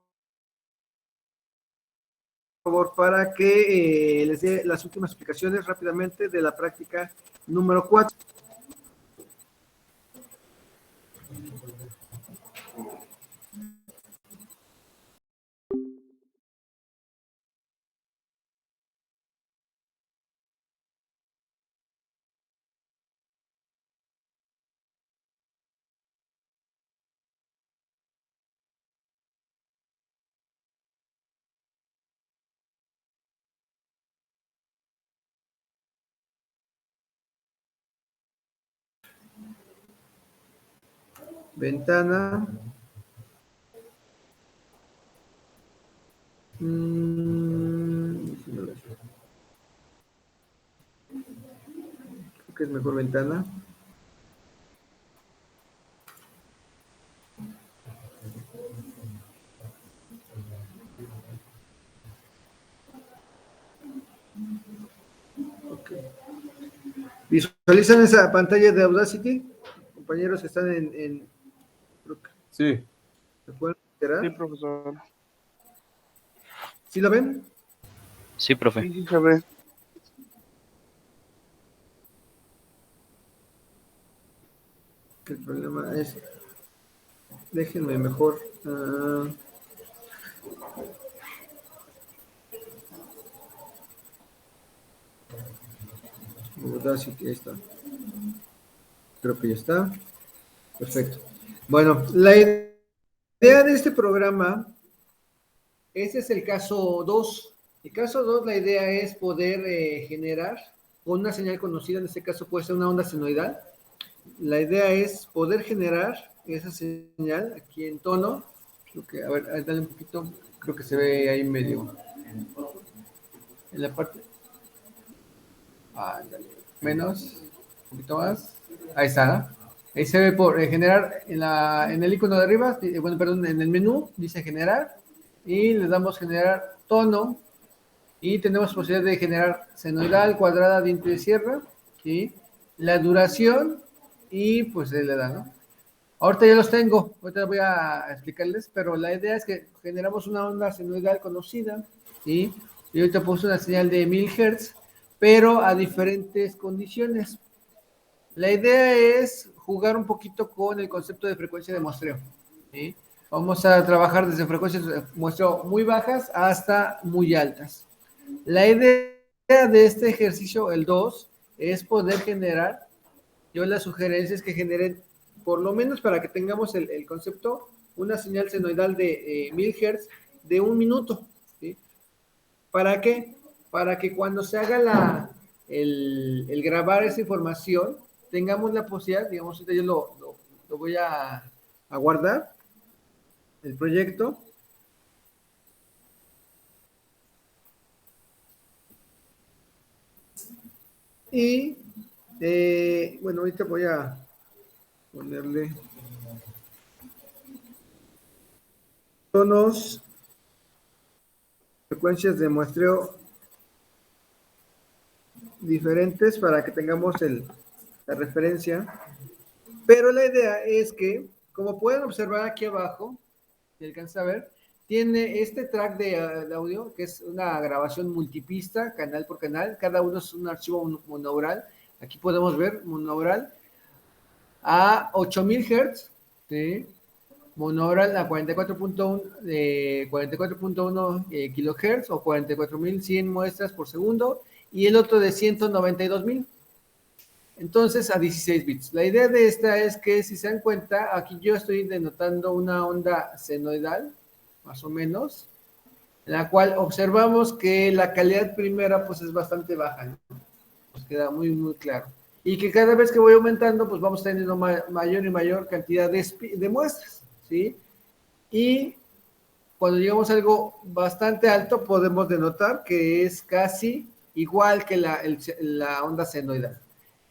[SPEAKER 4] para que les dé las últimas explicaciones rápidamente de la práctica número 4. Ventana. Déjenme ver. Creo que es mejor ventana. Ok. ¿Visualizan esa pantalla de Audacity? Compañeros que están creo que
[SPEAKER 5] Sí,
[SPEAKER 4] ¿se pueden
[SPEAKER 5] sí,
[SPEAKER 4] enterar?
[SPEAKER 5] profesor.
[SPEAKER 4] ¿Sí lo ven?
[SPEAKER 6] Sí, profe.
[SPEAKER 5] Sí, sí, se ve.
[SPEAKER 4] Que el problema es, déjenme mejor. Audacity, ahí está. Creo que ya está. Perfecto. Bueno, la idea de este programa, este es el caso 2. El caso 2, la idea es poder generar con una señal conocida, en este caso puede ser una onda senoidal. La idea es poder generar esa señal aquí en tono. Creo que, a ver, dale un poquito. Creo que se ve ahí medio. En la parte. Dale. Menos. Un poquito más. Ahí está, ¿no? Ahí se ve por generar en el icono de arriba, bueno, perdón, en el menú dice generar y le damos generar tono y tenemos posibilidad de generar senoidal, cuadrada, diente de sierra, ¿sí? La duración y pues le da, ¿no? Ahorita ya los tengo, ahorita voy a explicarles, pero la idea es que generamos una onda senoidal conocida, ¿sí? Y ahorita puse una señal de 1000 Hz, pero a diferentes condiciones. La idea es jugar un poquito con el concepto de frecuencia de muestreo, ¿sí? Vamos a trabajar desde frecuencias de muestreo muy bajas hasta muy altas. La idea de este ejercicio, el 2, es poder generar, yo la sugerencia es que generen, por lo menos para que tengamos el concepto, una señal senoidal de 1000 Hz de 1 minuto, ¿sí? ¿Para qué? Para que cuando se haga el grabar esa información, tengamos la posibilidad, digamos, yo lo voy a guardar, el proyecto. Y, bueno, ahorita voy a ponerle tonos, frecuencias de muestreo diferentes para que tengamos la referencia. Pero la idea es que, como pueden observar aquí abajo, si alcanza a ver, tiene este track de audio, que es una grabación multipista, canal por canal. Cada uno es un archivo monaural. Aquí podemos ver monaural a 8000 Hz, ¿sí? Monaural a 44.1 kilohertz o 44.100 muestras por segundo, y el otro de 192.000. Entonces, a 16 bits. La idea de esta es que, si se dan cuenta, aquí yo estoy denotando una onda senoidal, más o menos, en la cual observamos que la calidad primera pues es bastante baja, ¿no? Nos queda muy, muy claro. Y que cada vez que voy aumentando, pues vamos teniendo mayor y mayor cantidad de muestras, ¿sí? Y cuando llegamos a algo bastante alto, podemos denotar que es casi igual que la onda senoidal.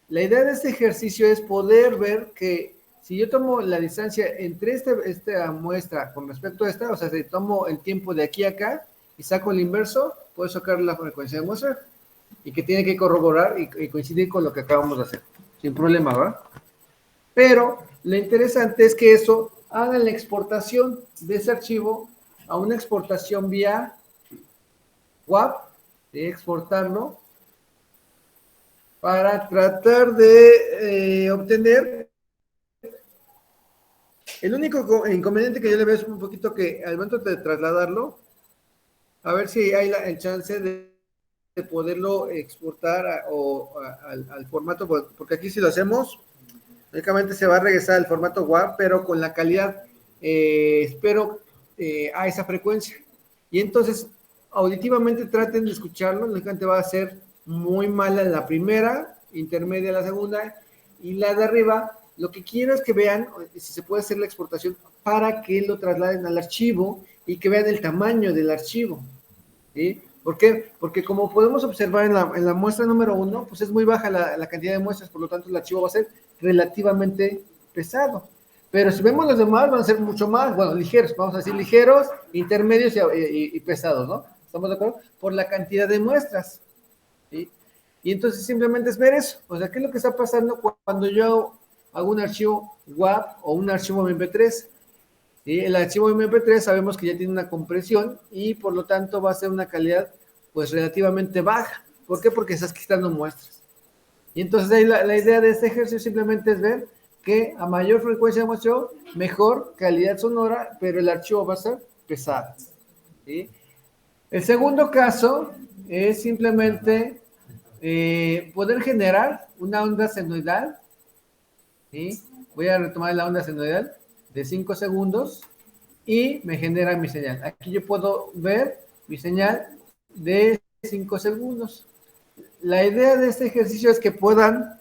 [SPEAKER 4] La idea de este ejercicio es poder ver que si yo tomo la distancia entre esta muestra con respecto a esta, o sea, si tomo el tiempo de aquí a acá y saco el inverso, puedo sacar la frecuencia de muestra y que tiene que corroborar y coincidir con lo que acabamos de hacer, sin problema, ¿verdad? Pero lo interesante es que eso haga la exportación de ese archivo a una exportación vía WAP, de exportarlo para tratar de obtener. El único inconveniente que yo le veo es un poquito que al momento de trasladarlo, a ver si hay el chance de poderlo exportar al formato, porque aquí si lo hacemos, únicamente se va a regresar al formato WAV, pero con la calidad, espero, a esa frecuencia. Y entonces, auditivamente traten de escucharlo, únicamente va a ser muy mala en la primera, intermedia en la segunda, y la de arriba lo que quiero es que vean si se puede hacer la exportación para que lo trasladen al archivo y que vean el tamaño del archivo. ¿Sí? ¿Por qué? Porque como podemos observar en la muestra número 1, pues es muy baja la cantidad de muestras, por lo tanto el archivo va a ser relativamente pesado. Pero si vemos los demás, van a ser mucho más, bueno, ligeros, vamos a decir ligeros, intermedios y pesados, ¿no? ¿Estamos de acuerdo? Por la cantidad de muestras. ¿Sí? Y entonces simplemente es ver eso. O sea, ¿qué es lo que está pasando cuando yo hago un archivo WAV o un archivo MP3? ¿Sí? El archivo MP3 sabemos que ya tiene una compresión y por lo tanto va a ser una calidad pues relativamente baja. ¿Por qué? Porque estás quitando muestras. Y entonces ahí la idea de este ejercicio simplemente es ver que a mayor frecuencia de muestreo, mejor calidad sonora, pero el archivo va a ser pesado. ¿Sí? El segundo caso es simplemente poder generar una onda senoidal. ¿Sí? Voy a retomar la onda senoidal de 5 segundos y me genera mi señal. Aquí yo puedo ver mi señal de 5 segundos. La idea de este ejercicio es que puedan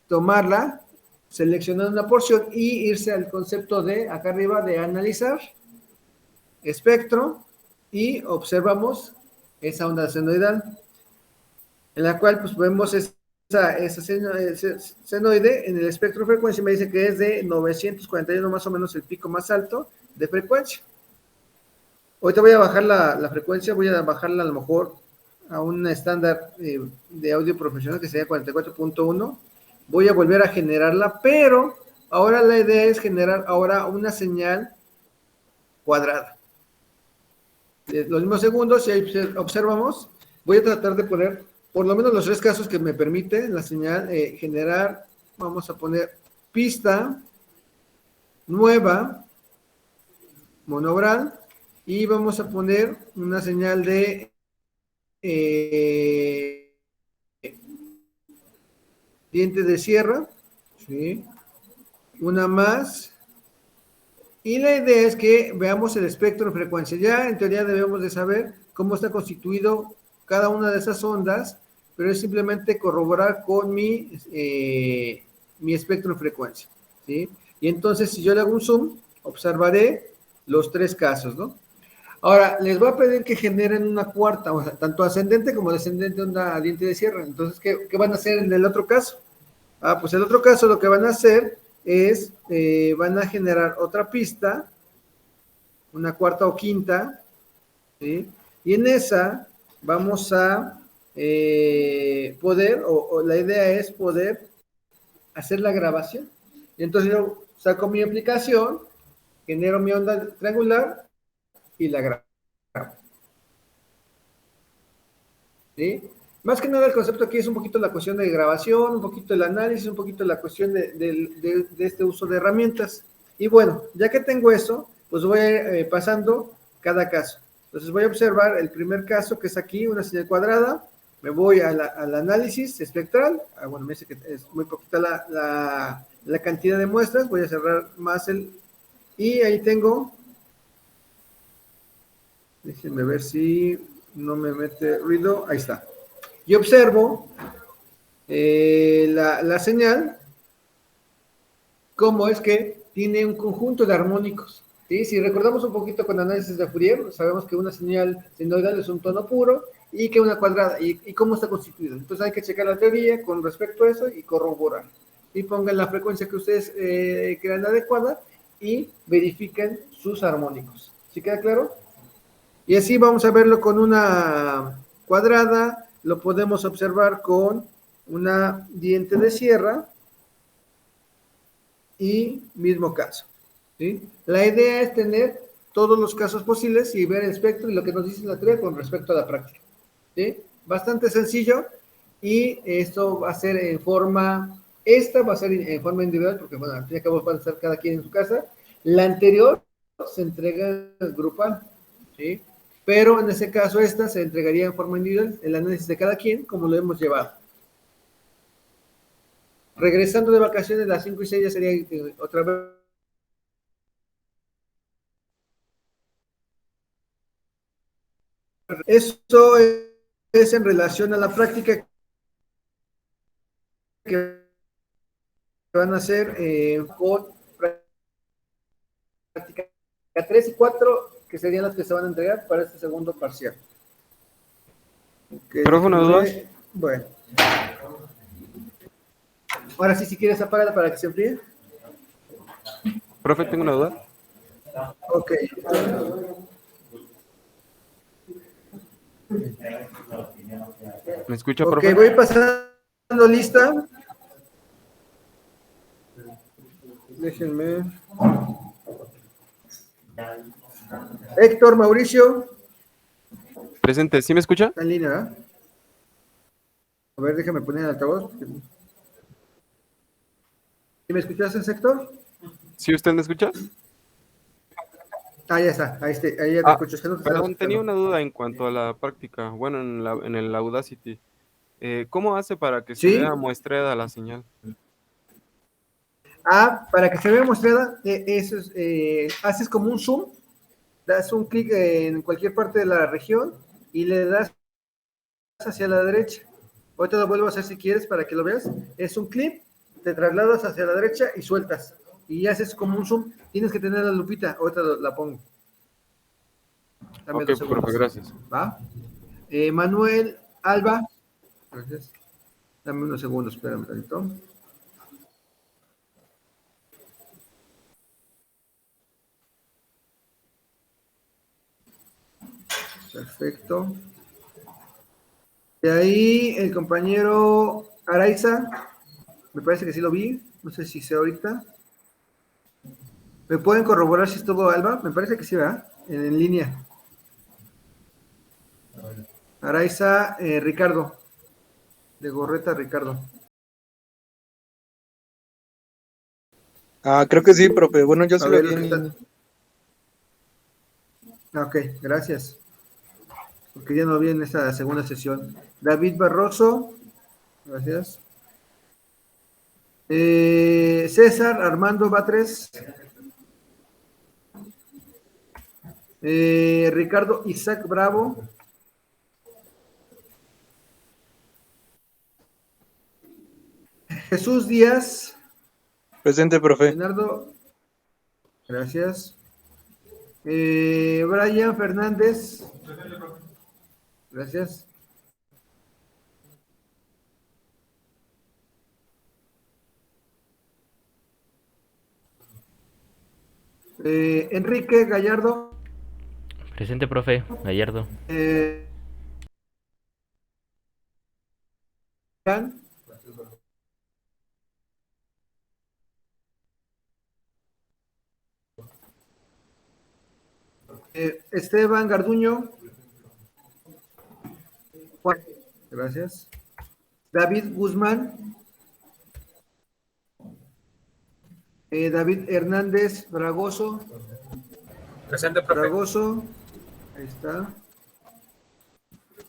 [SPEAKER 4] tomarla, seleccionar una porción y irse al concepto de acá arriba de analizar espectro y observamos esa onda senoidal en la cual pues vemos esa senoide en el espectro de frecuencia. Me dice que es de 941, más o menos el pico más alto de frecuencia. Ahorita voy a bajar la frecuencia, voy a bajarla a lo mejor a un estándar de audio profesional que sería 44.1. Voy a volver a generarla, pero ahora la idea es generar ahora una señal cuadrada. Los mismos segundos, si observamos, voy a tratar de poner por lo menos los 3 casos que me permite la señal generar. Vamos a poner pista nueva, monobral, y vamos a poner una señal de diente de sierra, ¿sí? Una más. Y la idea es que veamos el espectro de frecuencia. Ya en teoría debemos de saber cómo está constituido cada una de esas ondas, pero es simplemente corroborar con mi espectro de frecuencia, ¿sí? Y entonces si yo le hago un zoom, observaré los 3 casos, ¿no? Ahora, les voy a pedir que generen una cuarta, o sea, tanto ascendente como descendente onda diente de sierra. Entonces, ¿qué van a hacer en el otro caso? Pues el otro caso lo que van a hacer es, van a generar otra pista, una cuarta o quinta, ¿sí? Y en esa vamos a poder, o la idea es poder hacer la grabación. Y entonces yo saco mi aplicación, genero mi onda triangular y la grabo. ¿Sí? Más que nada el concepto aquí es un poquito la cuestión de grabación, un poquito el análisis, un poquito la cuestión de este uso de herramientas. Y bueno, ya que tengo eso, pues voy pasando cada caso. Entonces voy a observar el primer caso, que es aquí, una señal cuadrada. Me voy al análisis espectral. Bueno, me dice que es muy poquita la cantidad de muestras. Voy a cerrar más y ahí tengo. Déjenme ver si no me mete ruido. Ahí está. Y observo la señal, cómo es que tiene un conjunto de armónicos. ¿Sí? Si recordamos un poquito con análisis de Fourier, sabemos que una señal senoidal es un tono puro y que una cuadrada, y cómo está constituida. Entonces hay que checar la teoría con respecto a eso y corroborar. Y pongan la frecuencia que ustedes crean adecuada y verifiquen sus armónicos. ¿Sí queda claro? Y así vamos a verlo con una cuadrada, lo podemos observar con una diente de sierra y mismo caso. ¿Sí? La idea es tener todos los casos posibles y ver el espectro y lo que nos dice la teoría con respecto a la práctica. ¿Sí? Bastante sencillo y esto va a ser en forma, esta va a ser en forma individual porque, bueno, al fin y al cabo van a estar cada quien en su casa. La anterior se entrega grupal, ¿sí? Pero en ese caso esta se entregaría en forma individual, el análisis de cada quien, como lo hemos llevado. Regresando de vacaciones, las 5 y 6 ya sería otra vez. Eso es en relación a la práctica que van a hacer con práctica 3 y 4, que serían las que se van a entregar para este segundo parcial. Okay,
[SPEAKER 5] ¿Profe, una duda?
[SPEAKER 4] Bueno. Ahora sí, si quieres, apágala para que se enfríe.
[SPEAKER 5] Profe, tengo una duda.
[SPEAKER 4] Ok.
[SPEAKER 5] ¿Me escucha,
[SPEAKER 4] Ok,
[SPEAKER 5] profe?
[SPEAKER 4] voy pasando lista. Déjenme. Héctor, Mauricio,
[SPEAKER 5] Presente, ¿sí me escucha?
[SPEAKER 4] está en línea, ¿verdad? A ver, déjame poner el altavoz. ¿Sí me escuchaste, Héctor?
[SPEAKER 5] ¿Sí usted me escucha?
[SPEAKER 4] Ah, ya está, ahí ya te escucho. Es que no te estaba
[SPEAKER 5] Perdón, tenía
[SPEAKER 4] escuchando.
[SPEAKER 5] una duda en cuanto a la práctica. Bueno, en el Audacity. ¿Cómo hace para que se
[SPEAKER 4] ¿Sí?
[SPEAKER 5] vea muestreada la señal?
[SPEAKER 4] Ah, para que se vea mostrada, eso es, haces como un zoom, das un clic en cualquier parte de la región y le das hacia la derecha. Ahorita lo vuelvo a hacer si quieres para que lo veas. Es un clip, te trasladas hacia la derecha y sueltas. Y haces como un zoom. Tienes que tener la lupita. Ahorita la pongo. Dame
[SPEAKER 5] Ok,
[SPEAKER 4] 2 segundos.
[SPEAKER 5] profe, gracias.
[SPEAKER 4] ¿Va? Manuel Alba. Gracias. Dame unos segundos, espérame tantito. Perfecto. De ahí el compañero Araiza, me parece que sí lo vi, no sé si sea ahorita. ¿Me pueden corroborar si es todo Alba? Me parece que sí, ¿verdad? En línea. Araiza, Ricardo. De Gorreta, Ricardo.
[SPEAKER 6] Creo que sí, profe. Bueno, yo
[SPEAKER 4] A
[SPEAKER 6] sí lo
[SPEAKER 4] ver,
[SPEAKER 6] vi
[SPEAKER 4] lo que
[SPEAKER 6] en
[SPEAKER 4] está. Ok, gracias. Porque ya no vi en esta segunda sesión. David Barroso. Gracias. César Armando Batres. Ricardo Isaac Bravo. Jesús Díaz.
[SPEAKER 6] Presente, profe.
[SPEAKER 4] Leonardo. Gracias. Brian Fernández. Gracias. Enrique Gallardo.
[SPEAKER 7] Presente, profe. Gallardo.
[SPEAKER 4] Jan. Esteban Garduño. Juan. Gracias. David Guzmán. David Hernández Fragoso.
[SPEAKER 8] Presente, profe.
[SPEAKER 4] Fragoso. Ahí está.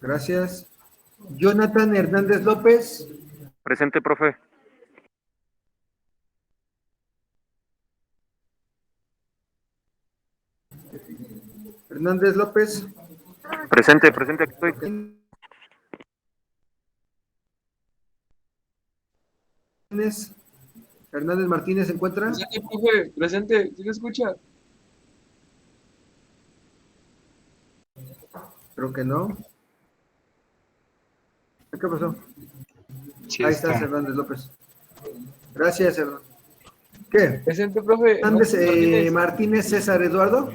[SPEAKER 4] Gracias. Jonathan Hernández López.
[SPEAKER 5] Presente, profe.
[SPEAKER 4] Hernández López.
[SPEAKER 5] Presente, aquí estoy.
[SPEAKER 4] Hernández Martínez se encuentra.
[SPEAKER 8] Presente, profe. Presente. ¿Sí me escucha?
[SPEAKER 4] Creo que no. ¿Qué pasó?
[SPEAKER 2] Sí
[SPEAKER 4] Ahí está Hernández López. Gracias, Hernández. ¿Qué?
[SPEAKER 8] Presente, profe.
[SPEAKER 4] Hernández
[SPEAKER 8] Martínez.
[SPEAKER 4] Martínez César Eduardo.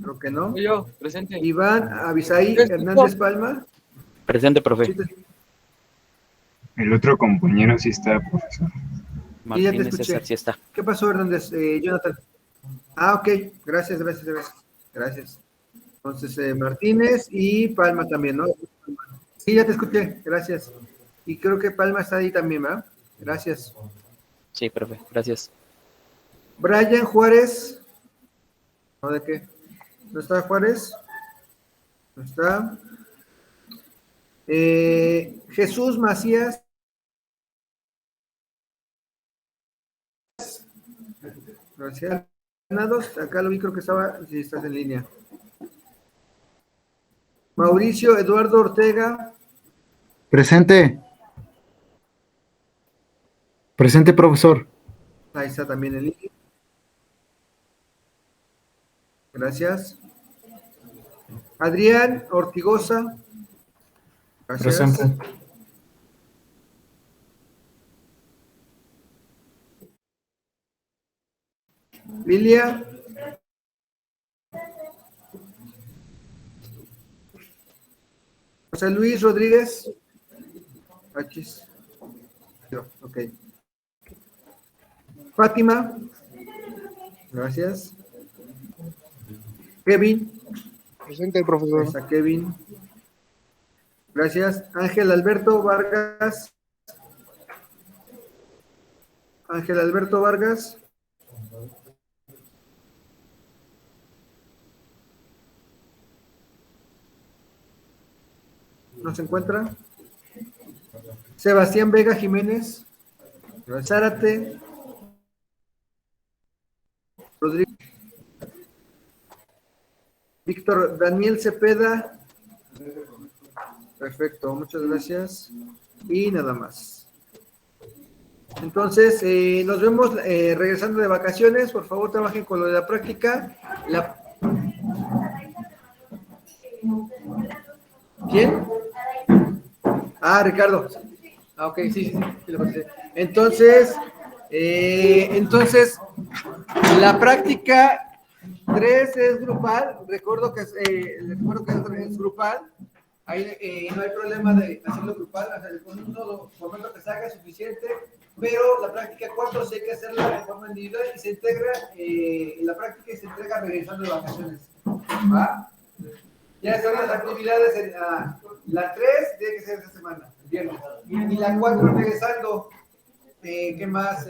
[SPEAKER 4] Creo que no.
[SPEAKER 8] Soy yo. Presente.
[SPEAKER 4] Iván Abisaí Hernández Palma.
[SPEAKER 7] Presente, profe.
[SPEAKER 4] Sí,
[SPEAKER 9] El otro compañero sí está, profesor.
[SPEAKER 4] Y ya te
[SPEAKER 7] Martínez
[SPEAKER 4] escuché.
[SPEAKER 7] César, sí está.
[SPEAKER 4] ¿Qué pasó, Hernández? Jonathan. Ok. Gracias. Gracias. Entonces, Martínez y Palma también, ¿no? Sí, ya te escuché. Gracias. Y creo que Palma está ahí también, ¿verdad? Gracias.
[SPEAKER 7] Sí, profe. Gracias.
[SPEAKER 4] Brian Juárez. ¿No de qué? ¿No está Juárez? No está. Jesús Macías. Gracias. Acá lo vi, creo que estaba. Sí, estás en línea. Mauricio Eduardo Ortega.
[SPEAKER 10] Presente. Presente, profesor.
[SPEAKER 4] Ahí está también el link. Gracias. Adrián Ortigosa. Gracias.
[SPEAKER 1] Presente.
[SPEAKER 4] Lilia. José Luis Rodríguez. Achis. Ok. Fátima. Gracias. Kevin.
[SPEAKER 6] Presente, profesor.
[SPEAKER 4] Ahí está Kevin. Gracias. Ángel Alberto Vargas. Ángel Alberto Vargas. ¿No se encuentra? Sebastián Vega Jiménez. Zárate. Rodríguez. Víctor Daniel Cepeda. Perfecto, muchas gracias. Y nada más. Entonces, nos vemos regresando de vacaciones. Por favor, trabajen con lo de la práctica. ¿Quién? Ah, Ricardo. Ah, ok, sí, lo contesté. Entonces, la práctica 3 es grupal. Recuerdo que es grupal. Ahí no hay problema de hacerlo grupal. Con un solo momento que salga es suficiente. Pero la práctica 4 sí hay que hacerla de forma individual y se integra la práctica y se entrega regresando de vacaciones. ¿Va? Ya están las actividades. La 3 tiene que ser esta semana, el viernes. Y la 4 regresando. ¿Qué más?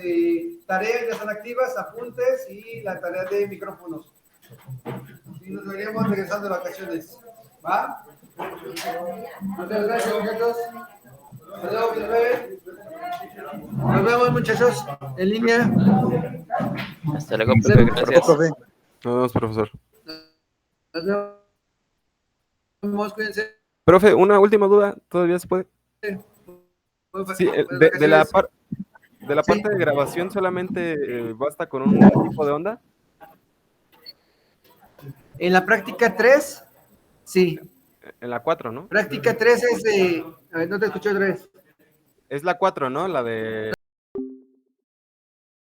[SPEAKER 4] Tareas ya están activas, apuntes y la tarea de micrófonos. Y nos veríamos regresando de vacaciones. ¿Va? Muchas gracias, muchachos. Adiós, nos vemos, muchachos, en línea.
[SPEAKER 7] Hasta luego, profe. Gracias.
[SPEAKER 6] Profe.
[SPEAKER 5] Nos vemos, profesor.
[SPEAKER 4] Nos vemos, cuídense.
[SPEAKER 5] Profe, una última duda, ¿todavía se puede? Sí, de la parte de grabación solamente basta con un tipo de onda.
[SPEAKER 4] En la práctica 3, sí.
[SPEAKER 5] En la 4, ¿no?
[SPEAKER 4] Práctica 3 es de... A ver, no te escuché otra vez.
[SPEAKER 5] Es la 4, ¿no? La de